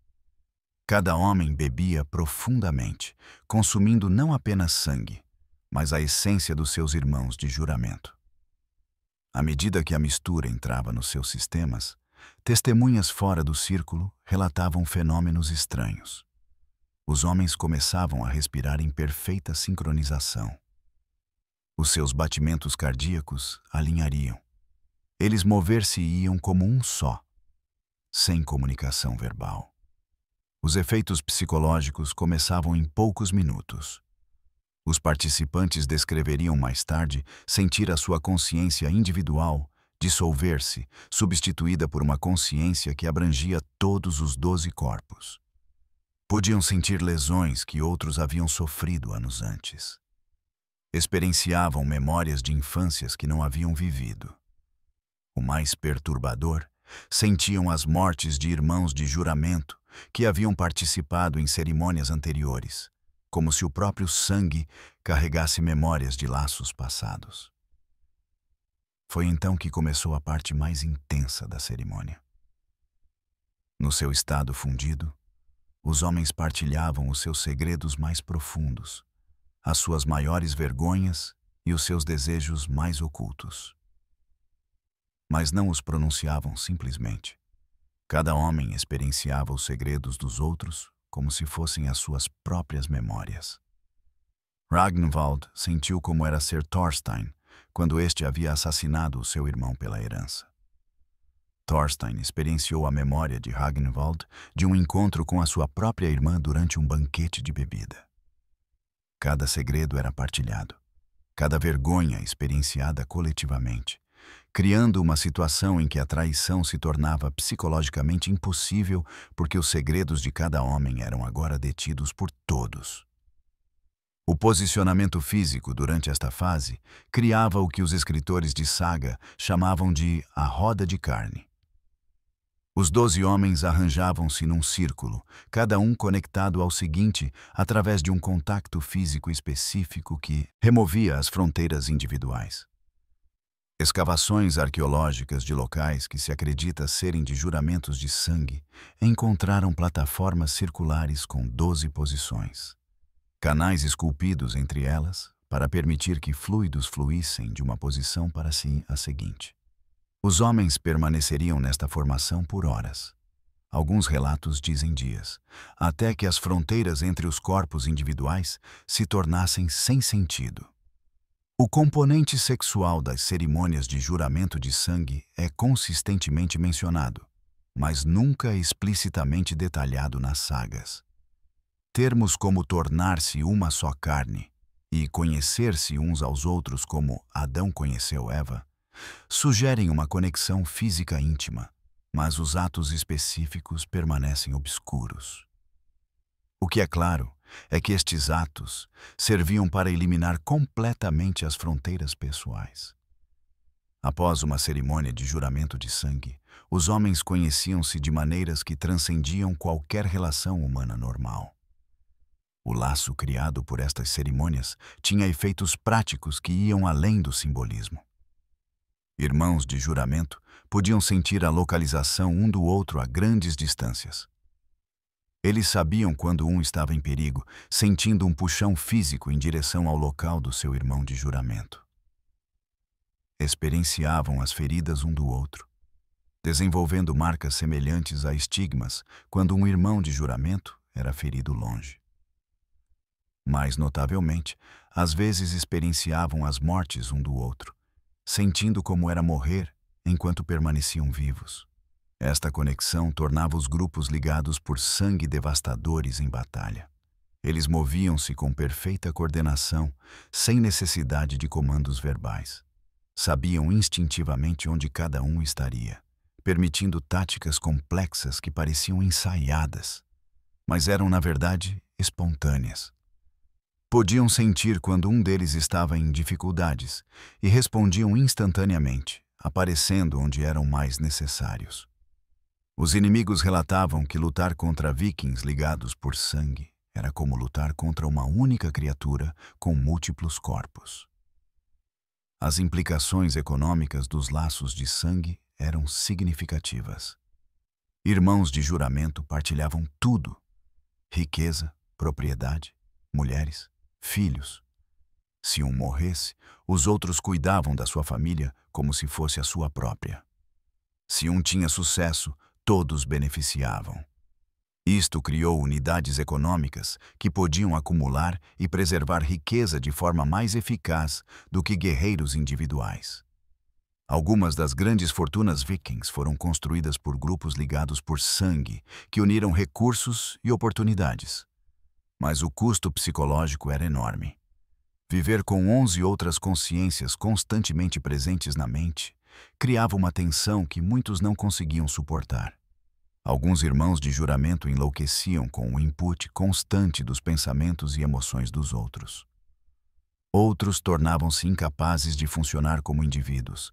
Cada homem bebia profundamente, consumindo não apenas sangue, mas a essência dos seus irmãos de juramento. À medida que a mistura entrava nos seus sistemas, testemunhas fora do círculo relatavam fenômenos estranhos. Os homens começavam a respirar em perfeita sincronização. Os seus batimentos cardíacos alinhariam. Eles mover-se-iam como um só, sem comunicação verbal. Os efeitos psicológicos começavam em poucos minutos. Os participantes descreveriam mais tarde sentir a sua consciência individual dissolver-se, substituída por uma consciência que abrangia todos os 12 corpos. Podiam sentir lesões que outros haviam sofrido anos antes. Experienciavam memórias de infâncias que não haviam vivido. O mais perturbador, sentiam as mortes de irmãos de juramento que haviam participado em cerimônias anteriores, como se o próprio sangue carregasse memórias de laços passados. Foi então que começou a parte mais intensa da cerimônia. No seu estado fundido, os homens partilhavam os seus segredos mais profundos, as suas maiores vergonhas e os seus desejos mais ocultos. Mas não os pronunciavam simplesmente. Cada homem experienciava os segredos dos outros como se fossem as suas próprias memórias. Ragnvald sentiu como era ser Thorstein quando este havia assassinado o seu irmão pela herança. Thorstein experienciou a memória de Ragnvald de um encontro com a sua própria irmã durante um banquete de bebida. Cada segredo era partilhado, cada vergonha experienciada coletivamente, criando uma situação em que a traição se tornava psicologicamente impossível porque os segredos de cada homem eram agora detidos por todos. O posicionamento físico durante esta fase criava o que os escritores de saga chamavam de a roda de carne. Os 12 homens arranjavam-se num círculo, cada um conectado ao seguinte através de um contacto físico específico que removia as fronteiras individuais. Escavações arqueológicas de locais que se acredita serem de juramentos de sangue encontraram plataformas circulares com 12 posições. Canais esculpidos entre elas para permitir que fluidos fluíssem de uma posição para a seguinte. Os homens permaneceriam nesta formação por horas. Alguns relatos dizem dias, até que as fronteiras entre os corpos individuais se tornassem sem sentido. O componente sexual das cerimônias de juramento de sangue é consistentemente mencionado, mas nunca explicitamente detalhado nas sagas. Termos como tornar-se uma só carne e conhecer-se uns aos outros como Adão conheceu Eva sugerem uma conexão física íntima, mas os atos específicos permanecem obscuros. O que é claro é que estes atos serviam para eliminar completamente as fronteiras pessoais. Após uma cerimônia de juramento de sangue, os homens conheciam-se de maneiras que transcendiam qualquer relação humana normal. O laço criado por estas cerimônias tinha efeitos práticos que iam além do simbolismo. Irmãos de juramento podiam sentir a localização um do outro a grandes distâncias. Eles sabiam quando um estava em perigo, sentindo um puxão físico em direção ao local do seu irmão de juramento. Experienciavam as feridas um do outro, desenvolvendo marcas semelhantes a estigmas quando um irmão de juramento era ferido longe. Mais notavelmente, às vezes experienciavam as mortes um do outro, sentindo como era morrer enquanto permaneciam vivos. Esta conexão tornava os grupos ligados por sangue devastadores em batalha. Eles moviam-se com perfeita coordenação, sem necessidade de comandos verbais. Sabiam instintivamente onde cada um estaria, permitindo táticas complexas que pareciam ensaiadas, mas eram, na verdade, espontâneas. Podiam sentir quando um deles estava em dificuldades e respondiam instantaneamente, aparecendo onde eram mais necessários. Os inimigos relatavam que lutar contra vikings ligados por sangue era como lutar contra uma única criatura com múltiplos corpos. As implicações econômicas dos laços de sangue eram significativas. Irmãos de juramento partilhavam tudo: riqueza, propriedade, mulheres, filhos. Se um morresse, os outros cuidavam da sua família como se fosse a sua própria. Se um tinha sucesso, todos beneficiavam. Isto criou unidades econômicas que podiam acumular e preservar riqueza de forma mais eficaz do que guerreiros individuais. Algumas das grandes fortunas vikings foram construídas por grupos ligados por sangue, que uniram recursos e oportunidades. Mas o custo psicológico era enorme. Viver com 11 outras consciências constantemente presentes na mente criava uma tensão que muitos não conseguiam suportar. Alguns irmãos de juramento enlouqueciam com o input constante dos pensamentos e emoções dos outros. Outros tornavam-se incapazes de funcionar como indivíduos,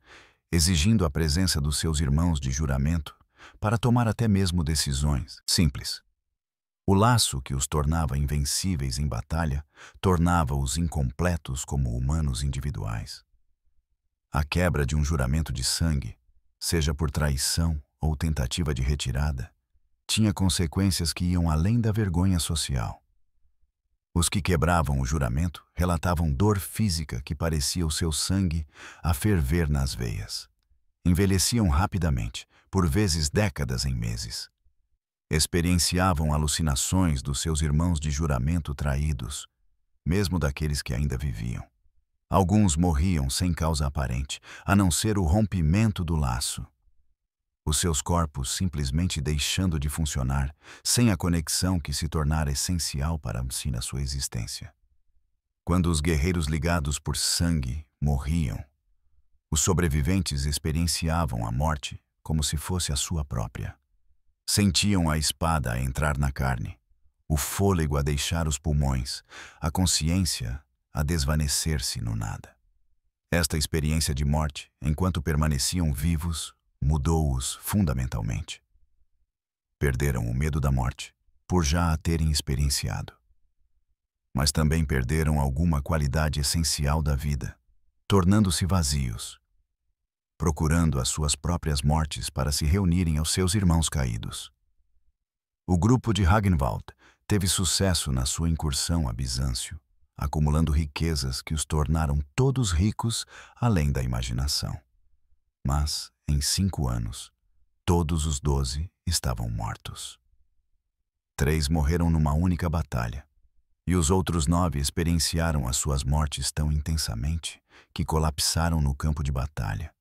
exigindo a presença dos seus irmãos de juramento para tomar até mesmo decisões simples. O laço que os tornava invencíveis em batalha tornava-os incompletos como humanos individuais. A quebra de um juramento de sangue, seja por traição ou tentativa de retirada, tinha consequências que iam além da vergonha social. Os que quebravam o juramento relatavam dor física que parecia o seu sangue a ferver nas veias. Envelheciam rapidamente, por vezes décadas em meses. Experienciavam alucinações dos seus irmãos de juramento traídos, mesmo daqueles que ainda viviam. Alguns morriam sem causa aparente, a não ser o rompimento do laço. Os seus corpos simplesmente deixando de funcionar, sem a conexão que se tornara essencial para a sua existência. Quando os guerreiros ligados por sangue morriam, os sobreviventes experienciavam a morte como se fosse a sua própria. Sentiam a espada a entrar na carne, o fôlego a deixar os pulmões, a consciência a desvanecer-se no nada. Esta experiência de morte, enquanto permaneciam vivos, mudou-os fundamentalmente. Perderam o medo da morte, por já a terem experienciado. Mas também perderam alguma qualidade essencial da vida, tornando-se vazios, procurando as suas próprias mortes para se reunirem aos seus irmãos caídos. O grupo de Ragnvald teve sucesso na sua incursão a Bizâncio, acumulando riquezas que os tornaram todos ricos além da imaginação. Mas, em 5 anos, todos os 12 estavam mortos. 3 morreram numa única batalha, e os outros 9 experienciaram as suas mortes tão intensamente que colapsaram no campo de batalha,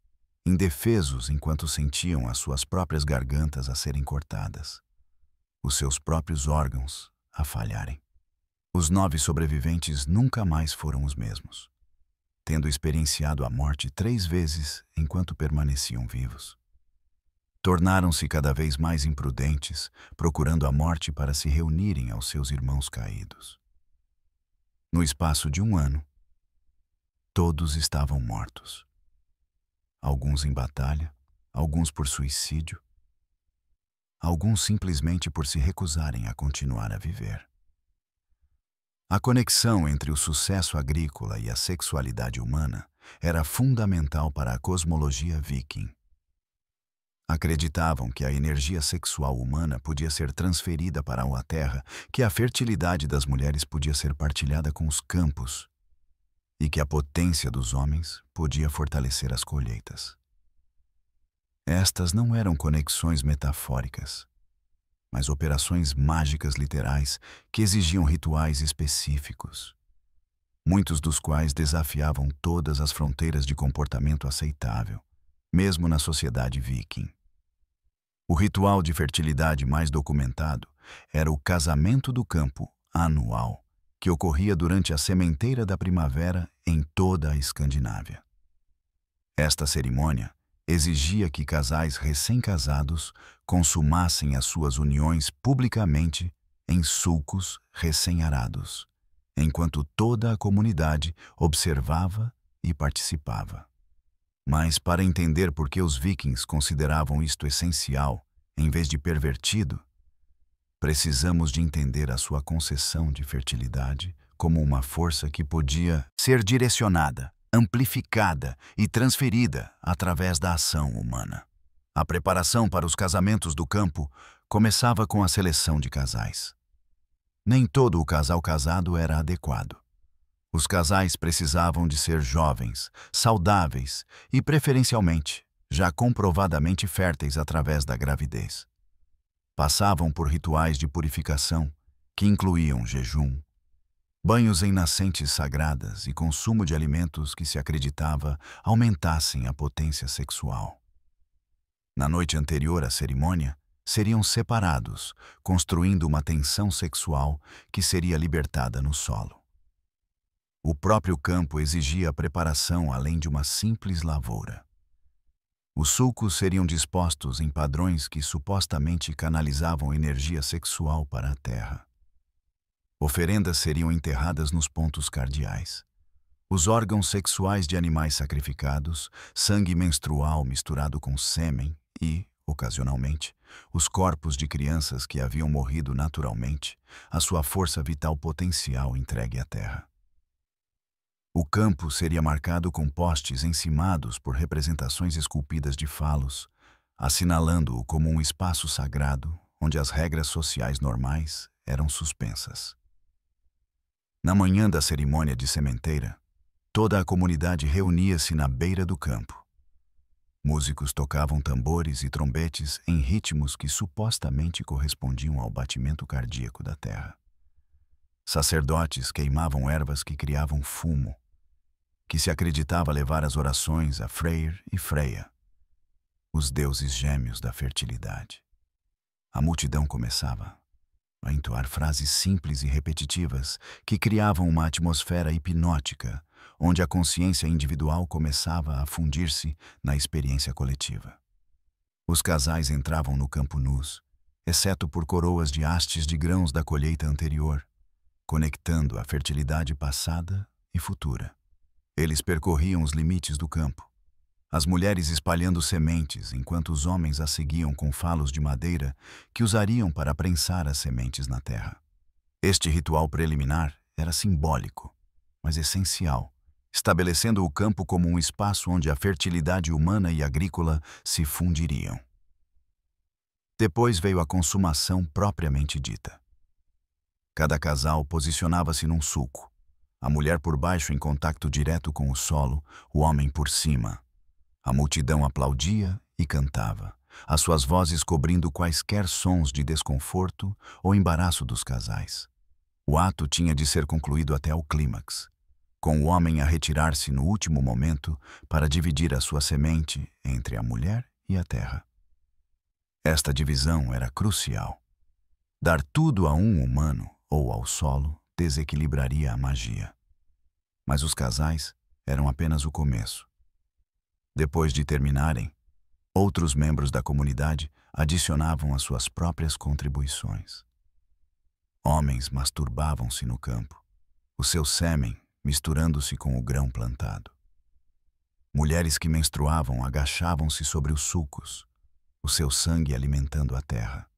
indefesos enquanto sentiam as suas próprias gargantas a serem cortadas, os seus próprios órgãos a falharem. Os 9 sobreviventes nunca mais foram os mesmos, tendo experienciado a morte 3 vezes enquanto permaneciam vivos. Tornaram-se cada vez mais imprudentes, procurando a morte para se reunirem aos seus irmãos caídos. No espaço de 1 ano, todos estavam mortos. Alguns em batalha, alguns por suicídio, alguns simplesmente por se recusarem a continuar a viver. A conexão entre o sucesso agrícola e a sexualidade humana era fundamental para a cosmologia viking. Acreditavam que a energia sexual humana podia ser transferida para a terra, que a fertilidade das mulheres podia ser partilhada com os campos e que a potência dos homens podia fortalecer as colheitas. Estas não eram conexões metafóricas, mas operações mágicas literais que exigiam rituais específicos, muitos dos quais desafiavam todas as fronteiras de comportamento aceitável, mesmo na sociedade viking. O ritual de fertilidade mais documentado era o casamento do campo anual, que ocorria durante a sementeira da primavera em toda a Escandinávia. Esta cerimônia exigia que casais recém-casados consumassem as suas uniões publicamente em sulcos recém-arados, enquanto toda a comunidade observava e participava. Mas para entender por que os vikings consideravam isto essencial, em vez de pervertido, precisamos de entender a sua concessão de fertilidade como uma força que podia ser direcionada, amplificada e transferida através da ação humana. A preparação para os casamentos do campo começava com a seleção de casais. Nem todo o casal casado era adequado. Os casais precisavam de ser jovens, saudáveis e, preferencialmente, já comprovadamente férteis através da gravidez. Passavam por rituais de purificação, que incluíam jejum, banhos em nascentes sagradas e consumo de alimentos que se acreditava aumentassem a potência sexual. Na noite anterior à cerimônia, seriam separados, construindo uma tensão sexual que seria libertada no solo. O próprio campo exigia preparação além de uma simples lavoura. Os sulcos seriam dispostos em padrões que supostamente canalizavam energia sexual para a terra. Oferendas seriam enterradas nos pontos cardeais. Os órgãos sexuais de animais sacrificados, sangue menstrual misturado com sêmen e, ocasionalmente, os corpos de crianças que haviam morrido naturalmente, a sua força vital potencial entregue à terra. O campo seria marcado com postes encimados por representações esculpidas de falos, assinalando-o como um espaço sagrado onde as regras sociais normais eram suspensas. Na manhã da cerimônia de sementeira, toda a comunidade reunia-se na beira do campo. Músicos tocavam tambores e trombetes em ritmos que supostamente correspondiam ao batimento cardíaco da terra. Sacerdotes queimavam ervas que criavam fumo, que se acreditava levar as orações a Freyr e Freya, os deuses gêmeos da fertilidade. A multidão começava a entoar frases simples e repetitivas que criavam uma atmosfera hipnótica, onde a consciência individual começava a fundir-se na experiência coletiva. Os casais entravam no campo nus, exceto por coroas de hastes de grãos da colheita anterior, conectando a fertilidade passada e futura. Eles percorriam os limites do campo, as mulheres espalhando sementes, enquanto os homens as seguiam com falos de madeira que usariam para prensar as sementes na terra. Este ritual preliminar era simbólico, mas essencial, estabelecendo o campo como um espaço onde a fertilidade humana e agrícola se fundiriam. Depois veio a consumação propriamente dita. Cada casal posicionava-se num sulco, a mulher por baixo em contato direto com o solo, o homem por cima. A multidão aplaudia e cantava, as suas vozes cobrindo quaisquer sons de desconforto ou embaraço dos casais. O ato tinha de ser concluído até o clímax, com o homem a retirar-se no último momento para dividir a sua semente entre a mulher e a terra. Esta divisão era crucial. Dar tudo a um humano ou ao solo desequilibraria a magia. Mas os casais eram apenas o começo. Depois de terminarem, outros membros da comunidade adicionavam as suas próprias contribuições. Homens masturbavam-se no campo, o seu sêmen misturando-se com o grão plantado. Mulheres que menstruavam agachavam-se sobre os sulcos, o seu sangue alimentando a terra.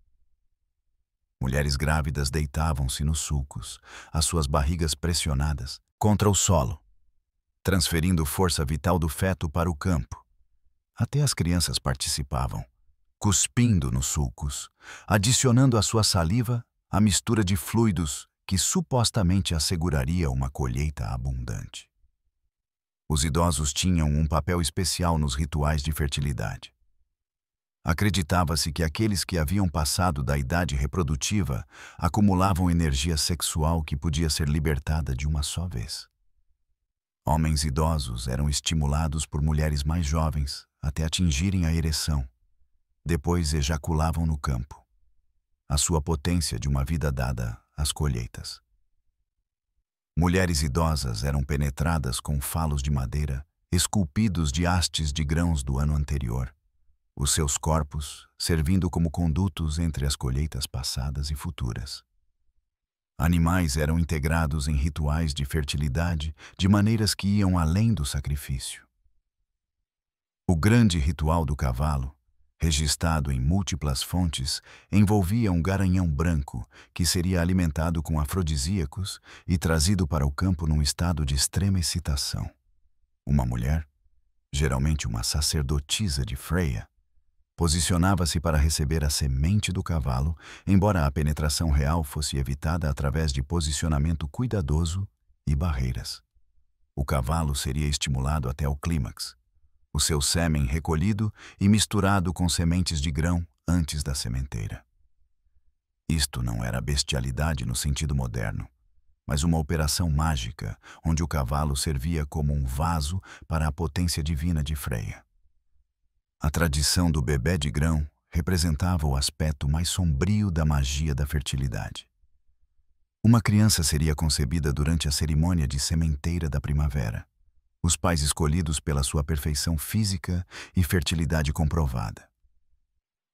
Mulheres grávidas deitavam-se nos sulcos, as suas barrigas pressionadas contra o solo, transferindo força vital do feto para o campo. Até as crianças participavam, cuspindo nos sulcos, adicionando à sua saliva a mistura de fluidos que supostamente asseguraria uma colheita abundante. Os idosos tinham um papel especial nos rituais de fertilidade. Acreditava-se que aqueles que haviam passado da idade reprodutiva acumulavam energia sexual que podia ser libertada de uma só vez. Homens idosos eram estimulados por mulheres mais jovens até atingirem a ereção, depois ejaculavam no campo, a sua potência de uma vida dada às colheitas. Mulheres idosas eram penetradas com falos de madeira esculpidos de hastes de grãos do ano anterior, os seus corpos servindo como condutos entre as colheitas passadas e futuras. Animais eram integrados em rituais de fertilidade de maneiras que iam além do sacrifício. O grande ritual do cavalo, registrado em múltiplas fontes, envolvia um garanhão branco que seria alimentado com afrodisíacos e trazido para o campo num estado de extrema excitação. Uma mulher, geralmente uma sacerdotisa de Freia, posicionava-se para receber a semente do cavalo, embora a penetração real fosse evitada através de posicionamento cuidadoso e barreiras. O cavalo seria estimulado até o clímax, o seu sêmen recolhido e misturado com sementes de grão antes da sementeira. Isto não era bestialidade no sentido moderno, mas uma operação mágica, onde o cavalo servia como um vaso para a potência divina de Freia. A tradição do bebé de grão representava o aspecto mais sombrio da magia da fertilidade. Uma criança seria concebida durante a cerimônia de sementeira da primavera, os pais escolhidos pela sua perfeição física e fertilidade comprovada.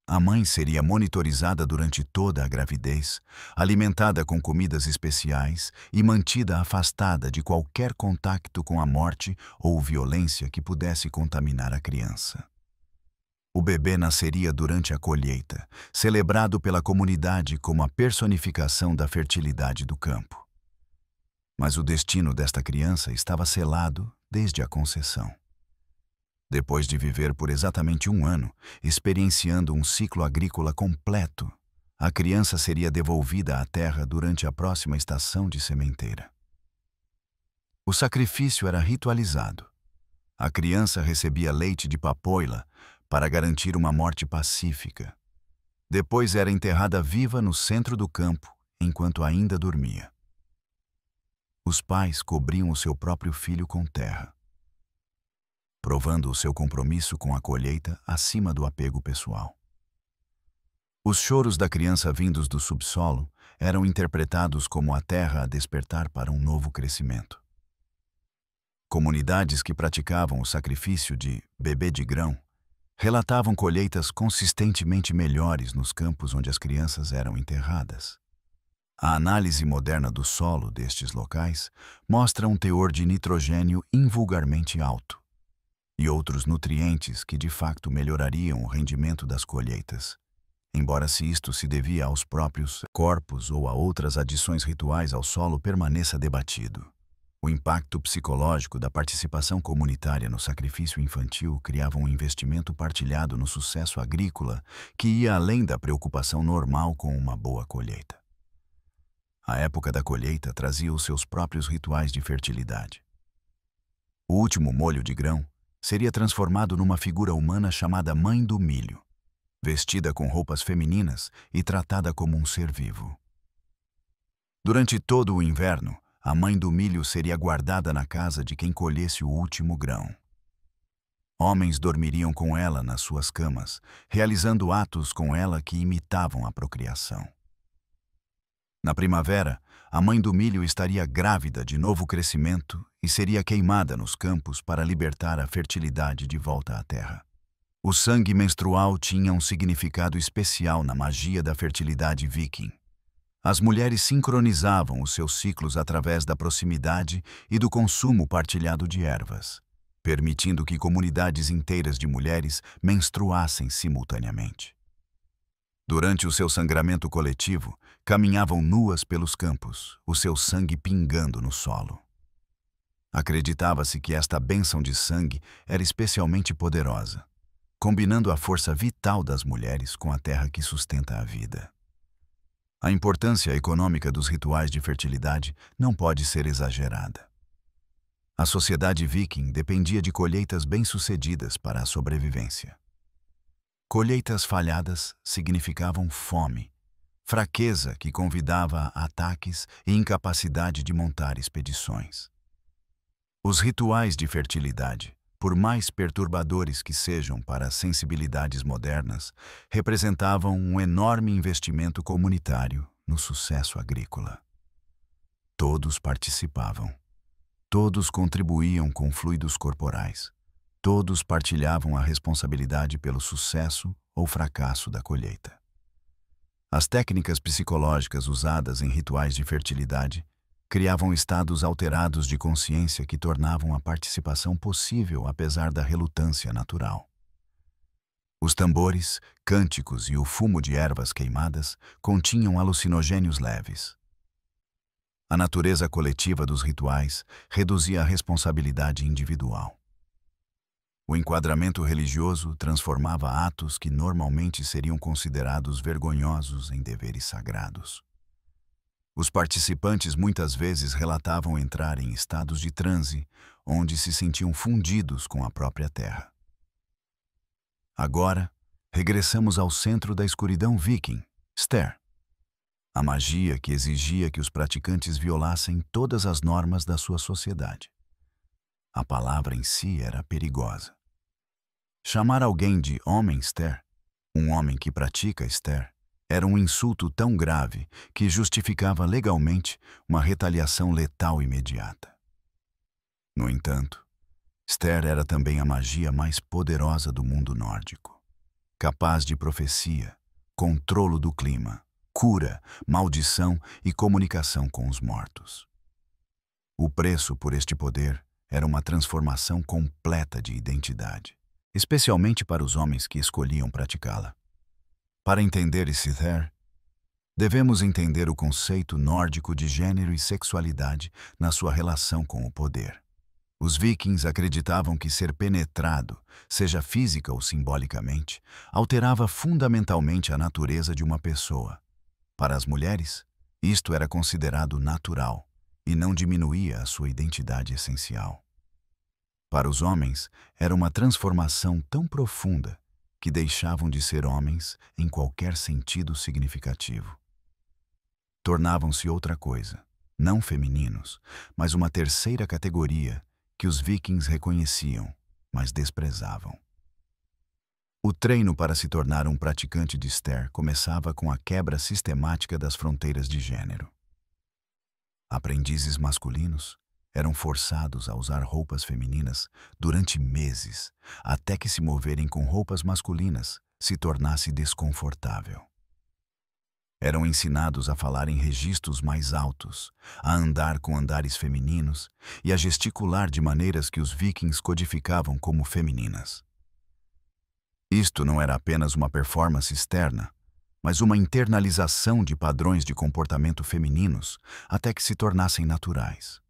A mãe seria monitorizada durante toda a gravidez, alimentada com comidas especiais e mantida afastada de qualquer contato com a morte ou violência que pudesse contaminar a criança. O bebê nasceria durante a colheita, celebrado pela comunidade como a personificação da fertilidade do campo. Mas o destino desta criança estava selado desde a conceção. Depois de viver por exatamente 1 ano, experienciando um ciclo agrícola completo, a criança seria devolvida à terra durante a próxima estação de sementeira. O sacrifício era ritualizado. A criança recebia leite de papoila para garantir uma morte pacífica. Depois era enterrada viva no centro do campo, enquanto ainda dormia. Os pais cobriam o seu próprio filho com terra, provando o seu compromisso com a colheita acima do apego pessoal. Os choros da criança vindos do subsolo eram interpretados como a terra a despertar para um novo crescimento. Comunidades que praticavam o sacrifício de bebê de grão relatavam colheitas consistentemente melhores nos campos onde as crianças eram enterradas. A análise moderna do solo destes locais mostra um teor de nitrogênio invulgarmente alto e outros nutrientes que de facto melhorariam o rendimento das colheitas, embora se isto se devia aos próprios corpos ou a outras adições rituais ao solo permaneça debatido. O impacto psicológico da participação comunitária no sacrifício infantil criava um investimento partilhado no sucesso agrícola que ia além da preocupação normal com uma boa colheita. A época da colheita trazia os seus próprios rituais de fertilidade. O último molho de grão seria transformado numa figura humana chamada Mãe do Milho, vestida com roupas femininas e tratada como um ser vivo. Durante todo o inverno, a Mãe do Milho seria guardada na casa de quem colhesse o último grão. Homens dormiriam com ela nas suas camas, realizando atos com ela que imitavam a procriação. Na primavera, a Mãe do Milho estaria grávida de novo crescimento e seria queimada nos campos para libertar a fertilidade de volta à terra. O sangue menstrual tinha um significado especial na magia da fertilidade viking. As mulheres sincronizavam os seus ciclos através da proximidade e do consumo partilhado de ervas, permitindo que comunidades inteiras de mulheres menstruassem simultaneamente. Durante o seu sangramento coletivo, caminhavam nuas pelos campos, o seu sangue pingando no solo. Acreditava-se que esta bênção de sangue era especialmente poderosa, combinando a força vital das mulheres com a terra que sustenta a vida. A importância econômica dos rituais de fertilidade não pode ser exagerada. A sociedade viking dependia de colheitas bem-sucedidas para a sobrevivência. Colheitas falhadas significavam fome, fraqueza que convidava a ataques e incapacidade de montar expedições. Os rituais de fertilidade por mais perturbadores que sejam para as sensibilidades modernas, representavam um enorme investimento comunitário no sucesso agrícola. Todos participavam. Todos contribuíam com fluidos corporais. Todos partilhavam a responsabilidade pelo sucesso ou fracasso da colheita. As técnicas psicológicas usadas em rituais de fertilidade criavam estados alterados de consciência que tornavam a participação possível apesar da relutância natural. Os tambores, cânticos e o fumo de ervas queimadas continham alucinogênios leves. A natureza coletiva dos rituais reduzia a responsabilidade individual. O enquadramento religioso transformava atos que normalmente seriam considerados vergonhosos em deveres sagrados. Os participantes muitas vezes relatavam entrar em estados de transe, onde se sentiam fundidos com a própria terra. Agora, regressamos ao centro da escuridão viking, Ster. A magia que exigia que os praticantes violassem todas as normas da sua sociedade. A palavra em si era perigosa. Chamar alguém de homem Ster, um homem que pratica Ster, era um insulto tão grave que justificava legalmente uma retaliação letal imediata. No entanto, Ster era também a magia mais poderosa do mundo nórdico, capaz de profecia, controlo do clima, cura, maldição e comunicação com os mortos. O preço por este poder era uma transformação completa de identidade, especialmente para os homens que escolhiam praticá-la. Para entender Sither, devemos entender o conceito nórdico de gênero e sexualidade na sua relação com o poder. Os vikings acreditavam que ser penetrado, seja física ou simbolicamente, alterava fundamentalmente a natureza de uma pessoa. Para as mulheres, isto era considerado natural e não diminuía a sua identidade essencial. Para os homens, era uma transformação tão profunda que deixavam de ser homens em qualquer sentido significativo. Tornavam-se outra coisa, não femininos, mas uma terceira categoria que os vikings reconheciam, mas desprezavam. O treino para se tornar um praticante de Ster começava com a quebra sistemática das fronteiras de gênero. Aprendizes masculinos eram forçados a usar roupas femininas durante meses, até que se moverem com roupas masculinas se tornasse desconfortável. Eram ensinados a falar em registros mais altos, a andar com andares femininos e a gesticular de maneiras que os vikings codificavam como femininas. Isto não era apenas uma performance externa, mas uma internalização de padrões de comportamento femininos até que se tornassem naturais.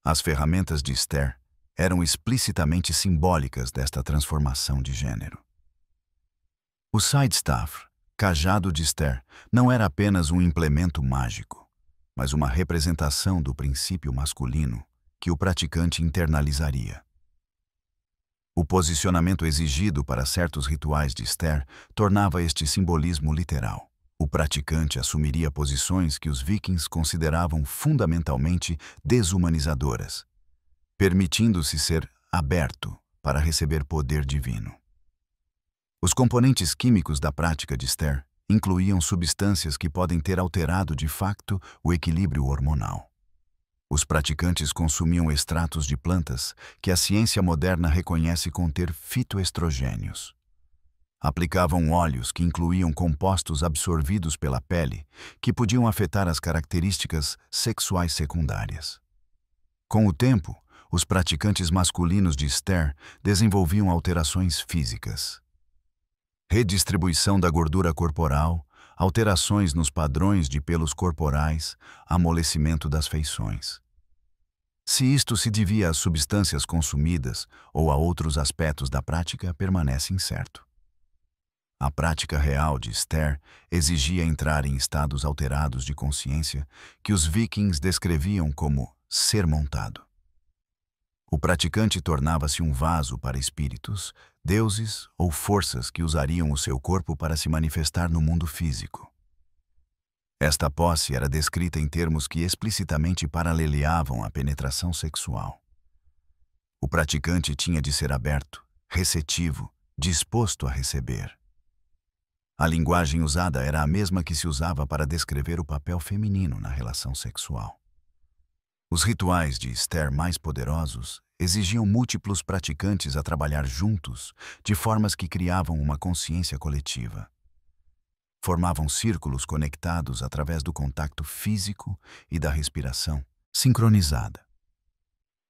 As ferramentas de Ster eram explicitamente simbólicas desta transformação de gênero. O sidestaff, cajado de Ster, não era apenas um implemento mágico, mas uma representação do princípio masculino que o praticante internalizaria. O posicionamento exigido para certos rituais de Ster tornava este simbolismo literal. O praticante assumiria posições que os vikings consideravam fundamentalmente desumanizadoras, permitindo-se ser aberto para receber poder divino. Os componentes químicos da prática de Ster incluíam substâncias que podem ter alterado de facto o equilíbrio hormonal. Os praticantes consumiam extratos de plantas que a ciência moderna reconhece conter fitoestrogênios. Aplicavam óleos que incluíam compostos absorvidos pela pele que podiam afetar as características sexuais secundárias. Com o tempo, os praticantes masculinos de Ster desenvolviam alterações físicas. Redistribuição da gordura corporal, alterações nos padrões de pelos corporais, amolecimento das feições. Se isto se devia às substâncias consumidas ou a outros aspectos da prática, permanece incerto. A prática real de Ster exigia entrar em estados alterados de consciência que os vikings descreviam como ser montado. O praticante tornava-se um vaso para espíritos, deuses ou forças que usariam o seu corpo para se manifestar no mundo físico. Esta posse era descrita em termos que explicitamente paraleleavam a penetração sexual. O praticante tinha de ser aberto, receptivo, disposto a receber. A linguagem usada era a mesma que se usava para descrever o papel feminino na relação sexual. Os rituais de Esther mais poderosos exigiam múltiplos praticantes a trabalhar juntos, de formas que criavam uma consciência coletiva. Formavam círculos conectados através do contato físico e da respiração sincronizada.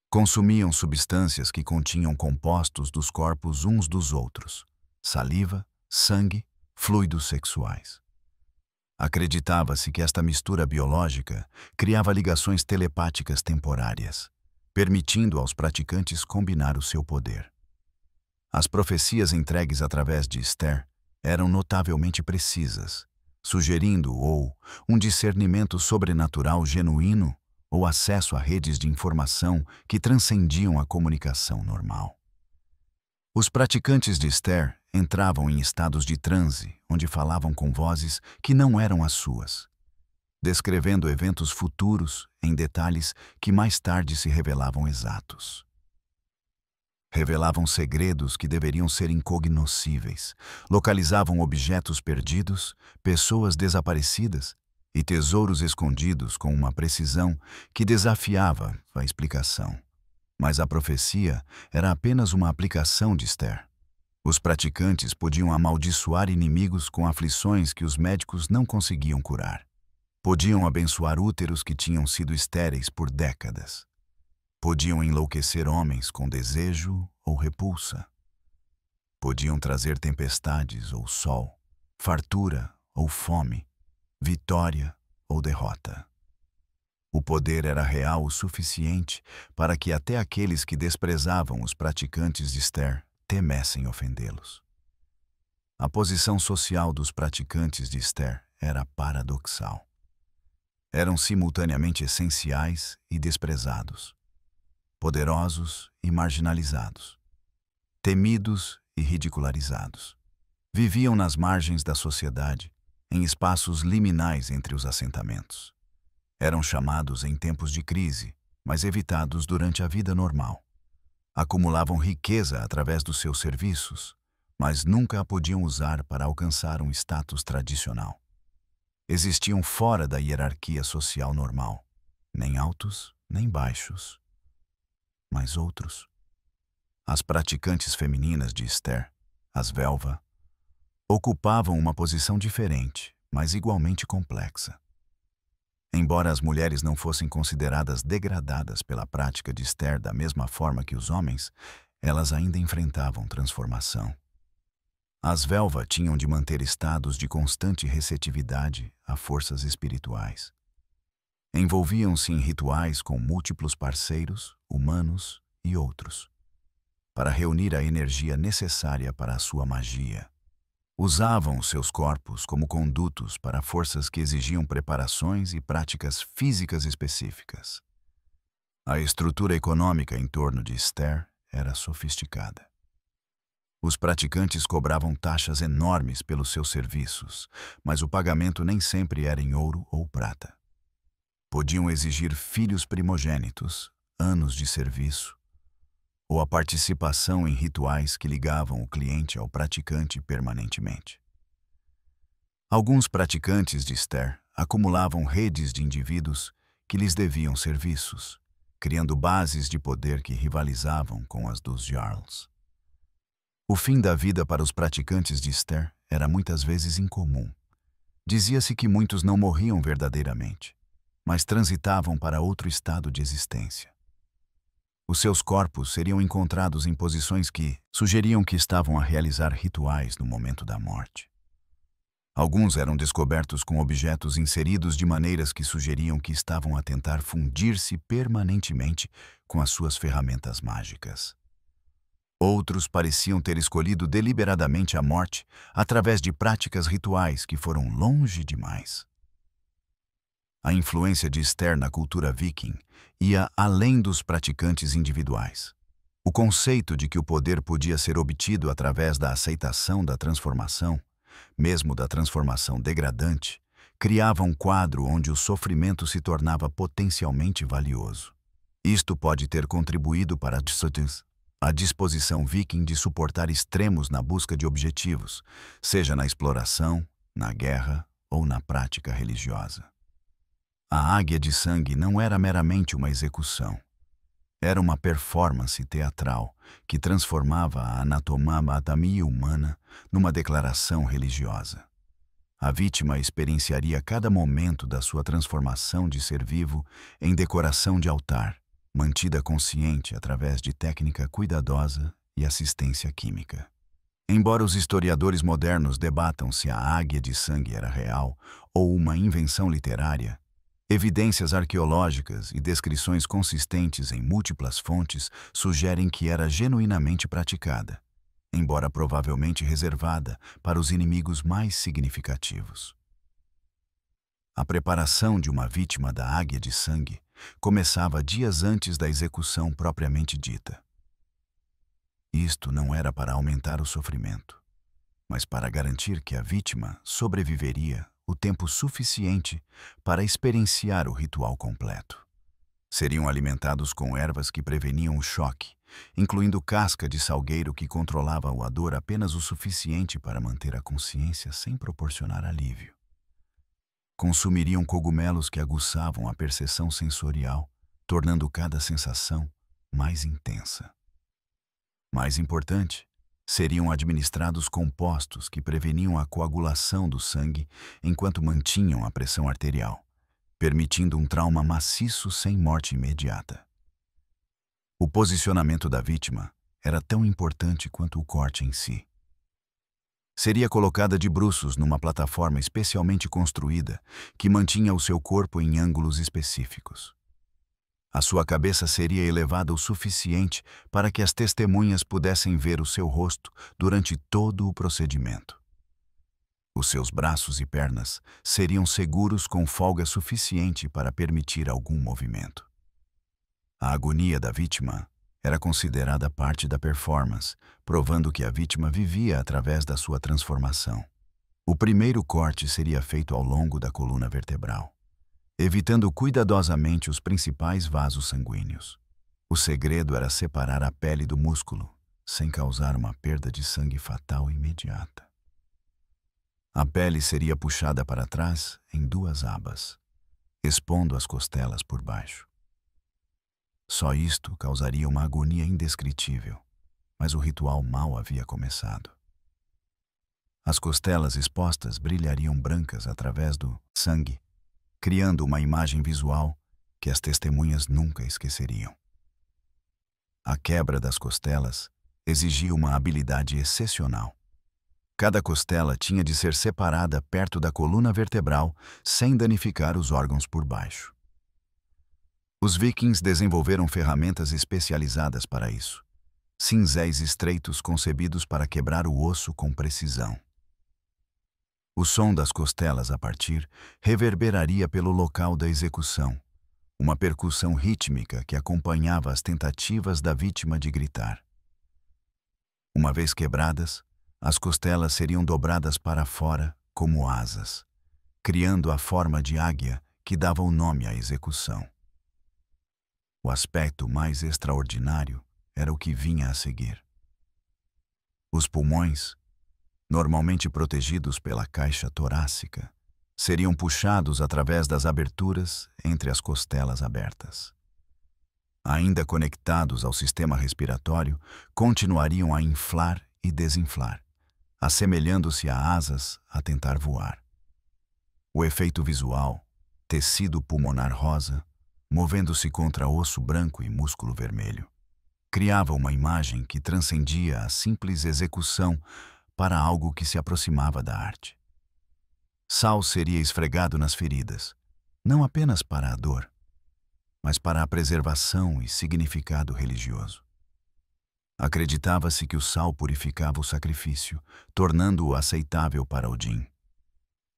Consumiam substâncias que continham compostos dos corpos uns dos outros, saliva, sangue, fluidos sexuais. Acreditava-se que esta mistura biológica criava ligações telepáticas temporárias, permitindo aos praticantes combinar o seu poder. As profecias entregues através de Esther eram notavelmente precisas, sugerindo um discernimento sobrenatural genuíno ou acesso a redes de informação que transcendiam a comunicação normal. Os praticantes de Esther entravam em estados de transe, onde falavam com vozes que não eram as suas, descrevendo eventos futuros em detalhes que mais tarde se revelavam exatos. Revelavam segredos que deveriam ser incognoscíveis, localizavam objetos perdidos, pessoas desaparecidas e tesouros escondidos com uma precisão que desafiava a explicação. Mas a profecia era apenas uma aplicação de Esther. Os praticantes podiam amaldiçoar inimigos com aflições que os médicos não conseguiam curar. Podiam abençoar úteros que tinham sido estéreis por décadas. Podiam enlouquecer homens com desejo ou repulsa. Podiam trazer tempestades ou sol, fartura ou fome, vitória ou derrota. O poder era real o suficiente para que até aqueles que desprezavam os praticantes de Esther temessem ofendê-los. A posição social dos praticantes de Esther era paradoxal. Eram simultaneamente essenciais e desprezados, poderosos e marginalizados, temidos e ridicularizados. Viviam nas margens da sociedade, em espaços liminais entre os assentamentos. Eram chamados em tempos de crise, mas evitados durante a vida normal. Acumulavam riqueza através dos seus serviços, mas nunca a podiam usar para alcançar um status tradicional. Existiam fora da hierarquia social normal, nem altos nem baixos, mas outros. As praticantes femininas de Esther, as Velva, ocupavam uma posição diferente, mas igualmente complexa. Embora as mulheres não fossem consideradas degradadas pela prática de Esther da mesma forma que os homens, elas ainda enfrentavam transformação. As Velva tinham de manter estados de constante receptividade a forças espirituais. Envolviam-se em rituais com múltiplos parceiros, humanos e outros, para reunir a energia necessária para a sua magia. Usavam os seus corpos como condutos para forças que exigiam preparações e práticas físicas específicas. A estrutura econômica em torno de Esther era sofisticada. Os praticantes cobravam taxas enormes pelos seus serviços, mas o pagamento nem sempre era em ouro ou prata. Podiam exigir filhos primogênitos, anos de serviço, ou a participação em rituais que ligavam o cliente ao praticante permanentemente. Alguns praticantes de Esther acumulavam redes de indivíduos que lhes deviam serviços, criando bases de poder que rivalizavam com as dos Jarls. O fim da vida para os praticantes de Esther era muitas vezes incomum. Dizia-se que muitos não morriam verdadeiramente, mas transitavam para outro estado de existência. Os seus corpos seriam encontrados em posições que sugeriam que estavam a realizar rituais no momento da morte. Alguns eram descobertos com objetos inseridos de maneiras que sugeriam que estavam a tentar fundir-se permanentemente com as suas ferramentas mágicas. Outros pareciam ter escolhido deliberadamente a morte através de práticas rituais que foram longe demais. A influência de Esther na cultura viking ia além dos praticantes individuais. O conceito de que o poder podia ser obtido através da aceitação da transformação, mesmo da transformação degradante, criava um quadro onde o sofrimento se tornava potencialmente valioso. Isto pode ter contribuído para a disposição viking de suportar extremos na busca de objetivos, seja na exploração, na guerra ou na prática religiosa. A águia de sangue não era meramente uma execução. Era uma performance teatral que transformava a anatomia humana numa declaração religiosa. A vítima experienciaria cada momento da sua transformação de ser vivo em decoração de altar, mantida consciente através de técnica cuidadosa e assistência química. Embora os historiadores modernos debatam se a águia de sangue era real ou uma invenção literária, evidências arqueológicas e descrições consistentes em múltiplas fontes sugerem que era genuinamente praticada, embora provavelmente reservada para os inimigos mais significativos. A preparação de uma vítima da águia de sangue começava dias antes da execução propriamente dita. Isto não era para aumentar o sofrimento, mas para garantir que a vítima sobreviveria o tempo suficiente para experienciar o ritual completo. Seriam alimentados com ervas que preveniam o choque, incluindo casca de salgueiro que controlava a dor apenas o suficiente para manter a consciência sem proporcionar alívio. Consumiriam cogumelos que aguçavam a percepção sensorial, tornando cada sensação mais intensa. Mais importante, seriam administrados compostos que preveniam a coagulação do sangue enquanto mantinham a pressão arterial, permitindo um trauma maciço sem morte imediata. O posicionamento da vítima era tão importante quanto o corte em si. Seria colocada de bruços numa plataforma especialmente construída que mantinha o seu corpo em ângulos específicos. A sua cabeça seria elevada o suficiente para que as testemunhas pudessem ver o seu rosto durante todo o procedimento. Os seus braços e pernas seriam seguros com folga suficiente para permitir algum movimento. A agonia da vítima era considerada parte da performance, provando que a vítima vivia através da sua transformação. O primeiro corte seria feito ao longo da coluna vertebral, evitando cuidadosamente os principais vasos sanguíneos. O segredo era separar a pele do músculo, sem causar uma perda de sangue fatal imediata. A pele seria puxada para trás em duas abas, expondo as costelas por baixo. Só isto causaria uma agonia indescritível, mas o ritual mal havia começado. As costelas expostas brilhariam brancas através do sangue, criando uma imagem visual que as testemunhas nunca esqueceriam. A quebra das costelas exigia uma habilidade excepcional. Cada costela tinha de ser separada perto da coluna vertebral sem danificar os órgãos por baixo. Os vikings desenvolveram ferramentas especializadas para isso, cinzéis estreitos concebidos para quebrar o osso com precisão. O som das costelas a partir reverberaria pelo local da execução, uma percussão rítmica que acompanhava as tentativas da vítima de gritar. Uma vez quebradas, as costelas seriam dobradas para fora como asas, criando a forma de águia que dava o nome à execução. O aspecto mais extraordinário era o que vinha a seguir. Os pulmões, normalmente protegidos pela caixa torácica, seriam puxados através das aberturas entre as costelas abertas. Ainda conectados ao sistema respiratório, continuariam a inflar e desinflar, assemelhando-se a asas a tentar voar. O efeito visual, tecido pulmonar rosa, movendo-se contra osso branco e músculo vermelho, criava uma imagem que transcendia a simples execução para algo que se aproximava da arte. Sal seria esfregado nas feridas, não apenas para a dor, mas para a preservação e significado religioso. Acreditava-se que o sal purificava o sacrifício, tornando-o aceitável para Odin.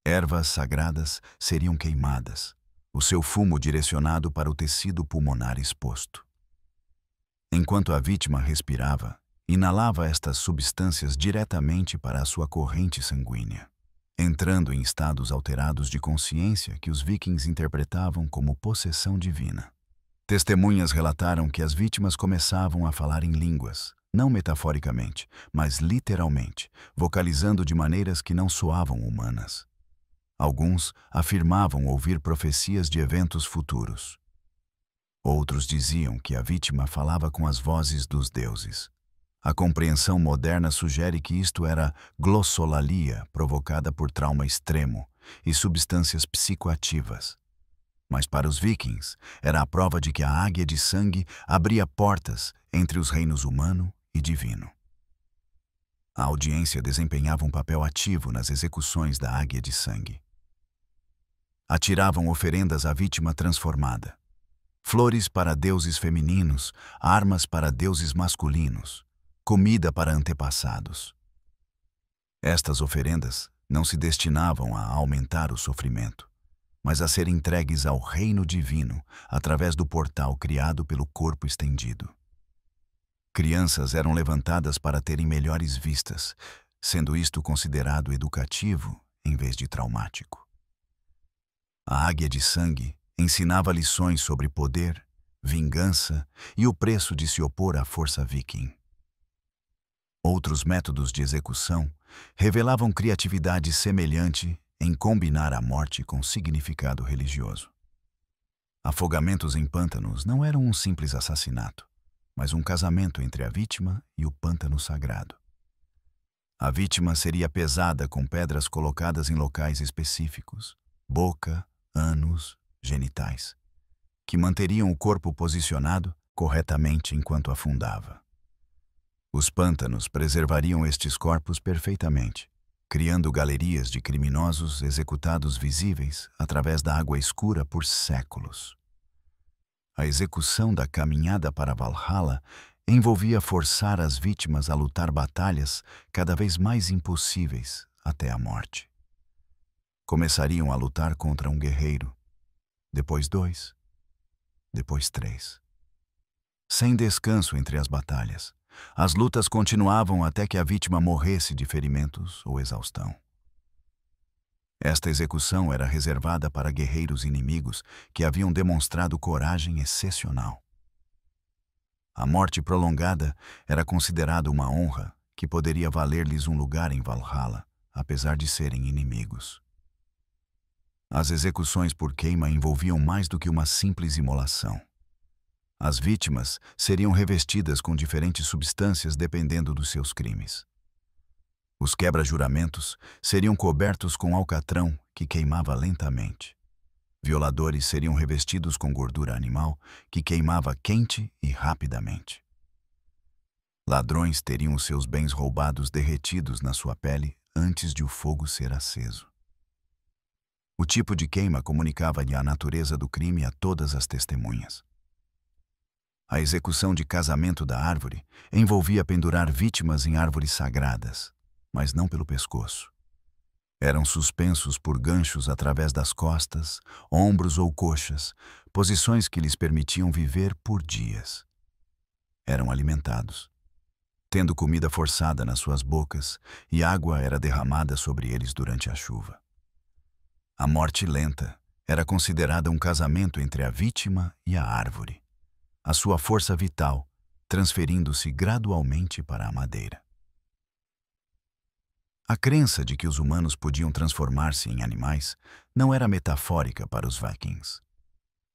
Ervas sagradas seriam queimadas, o seu fumo direcionado para o tecido pulmonar exposto. Enquanto a vítima respirava, inalava estas substâncias diretamente para a sua corrente sanguínea, entrando em estados alterados de consciência que os vikings interpretavam como possessão divina. Testemunhas relataram que as vítimas começavam a falar em línguas, não metaforicamente, mas literalmente, vocalizando de maneiras que não soavam humanas. Alguns afirmavam ouvir profecias de eventos futuros. Outros diziam que a vítima falava com as vozes dos deuses. A compreensão moderna sugere que isto era glossolalia provocada por trauma extremo e substâncias psicoativas. Mas para os vikings, era a prova de que a águia de sangue abria portas entre os reinos humano e divino. A audiência desempenhava um papel ativo nas execuções da águia de sangue. Atiravam oferendas à vítima transformada. Flores para deuses femininos, armas para deuses masculinos, comida para antepassados. Estas oferendas não se destinavam a aumentar o sofrimento, mas a ser entregues ao reino divino através do portal criado pelo corpo estendido. Crianças eram levantadas para terem melhores vistas, sendo isto considerado educativo em vez de traumático. A águia de sangue ensinava lições sobre poder, vingança e o preço de se opor à força viking. Outros métodos de execução revelavam criatividade semelhante em combinar a morte com significado religioso. Afogamentos em pântanos não eram um simples assassinato, mas um casamento entre a vítima e o pântano sagrado. A vítima seria pesada com pedras colocadas em locais específicos, boca, ânus, genitais, que manteriam o corpo posicionado corretamente enquanto afundava. Os pântanos preservariam estes corpos perfeitamente, criando galerias de criminosos executados visíveis através da água escura por séculos. A execução da caminhada para Valhalla envolvia forçar as vítimas a lutar batalhas cada vez mais impossíveis até a morte. Começariam a lutar contra um guerreiro, depois 2, depois 3. Sem descanso entre as batalhas, as lutas continuavam até que a vítima morresse de ferimentos ou exaustão. Esta execução era reservada para guerreiros inimigos que haviam demonstrado coragem excepcional. A morte prolongada era considerada uma honra que poderia valer-lhes um lugar em Valhalla, apesar de serem inimigos. As execuções por queima envolviam mais do que uma simples imolação. As vítimas seriam revestidas com diferentes substâncias dependendo dos seus crimes. Os quebra-juramentos seriam cobertos com alcatrão que queimava lentamente. Violadores seriam revestidos com gordura animal que queimava quente e rapidamente. Ladrões teriam seus bens roubados derretidos na sua pele antes de o fogo ser aceso. O tipo de queima comunicava-lhe a natureza do crime a todas as testemunhas. A execução de casamento da árvore envolvia pendurar vítimas em árvores sagradas, mas não pelo pescoço. Eram suspensos por ganchos através das costas, ombros ou coxas, posições que lhes permitiam viver por dias. Eram alimentados, tendo comida forçada nas suas bocas, e água era derramada sobre eles durante a chuva. A morte lenta era considerada um casamento entre a vítima e a árvore, a sua força vital transferindo-se gradualmente para a madeira. A crença de que os humanos podiam transformar-se em animais não era metafórica para os vikings.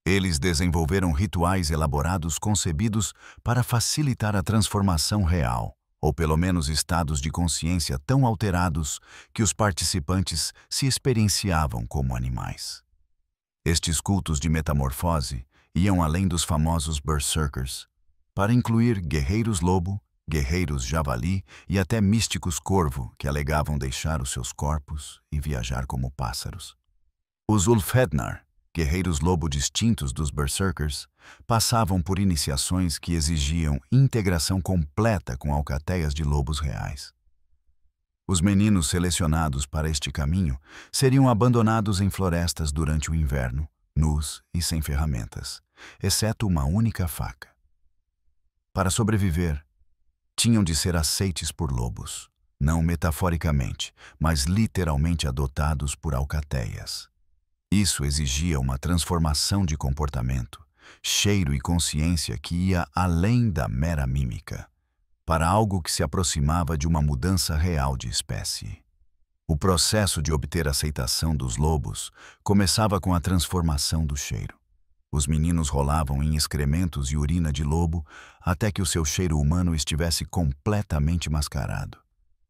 Eles desenvolveram rituais elaborados concebidos para facilitar a transformação real, ou pelo menos estados de consciência tão alterados que os participantes se experienciavam como animais. Estes cultos de metamorfose iam além dos famosos berserkers, para incluir guerreiros-lobo, guerreiros javali e até místicos corvo que alegavam deixar os seus corpos e viajar como pássaros. Os Ulfhednar, guerreiros-lobo distintos dos berserkers, passavam por iniciações que exigiam integração completa com alcateias de lobos reais. Os meninos selecionados para este caminho seriam abandonados em florestas durante o inverno, nus e sem ferramentas, exceto uma única faca. Para sobreviver, tinham de ser aceites por lobos, não metaforicamente, mas literalmente adotados por alcateias. Isso exigia uma transformação de comportamento, cheiro e consciência que ia além da mera mímica, para algo que se aproximava de uma mudança real de espécie. O processo de obter aceitação dos lobos começava com a transformação do cheiro. Os meninos rolavam em excrementos e urina de lobo até que o seu cheiro humano estivesse completamente mascarado.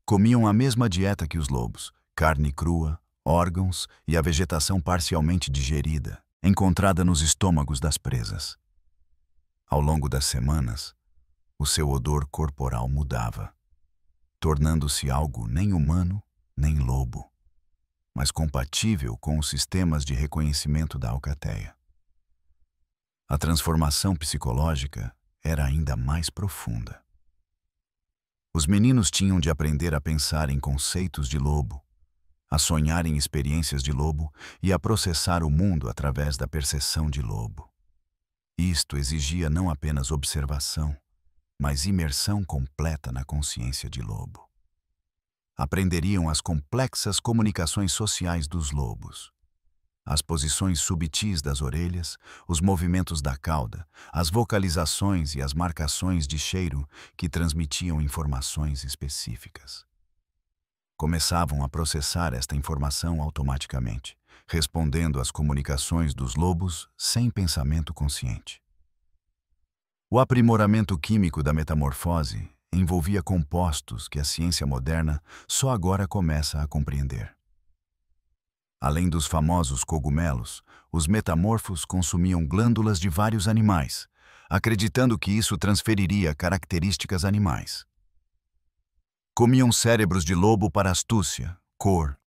Comiam a mesma dieta que os lobos, carne crua, órgãos e a vegetação parcialmente digerida, encontrada nos estômagos das presas. Ao longo das semanas, o seu odor corporal mudava, tornando-se algo nem humano nem lobo, mas compatível com os sistemas de reconhecimento da alcateia. A transformação psicológica era ainda mais profunda. Os meninos tinham de aprender a pensar em conceitos de lobo, a sonhar em experiências de lobo e a processar o mundo através da percepção de lobo. Isto exigia não apenas observação, mas imersão completa na consciência de lobo. Aprenderiam as complexas comunicações sociais dos lobos, as posições subtis das orelhas, os movimentos da cauda, as vocalizações e as marcações de cheiro que transmitiam informações específicas. Começavam a processar esta informação automaticamente, respondendo às comunicações dos lobos sem pensamento consciente. O aprimoramento químico da metamorfose envolvia compostos que a ciência moderna só agora começa a compreender. Além dos famosos cogumelos, os metamorfos consumiam glândulas de vários animais, acreditando que isso transferiria características animais. Comiam cérebros de lobo para astúcia, cor,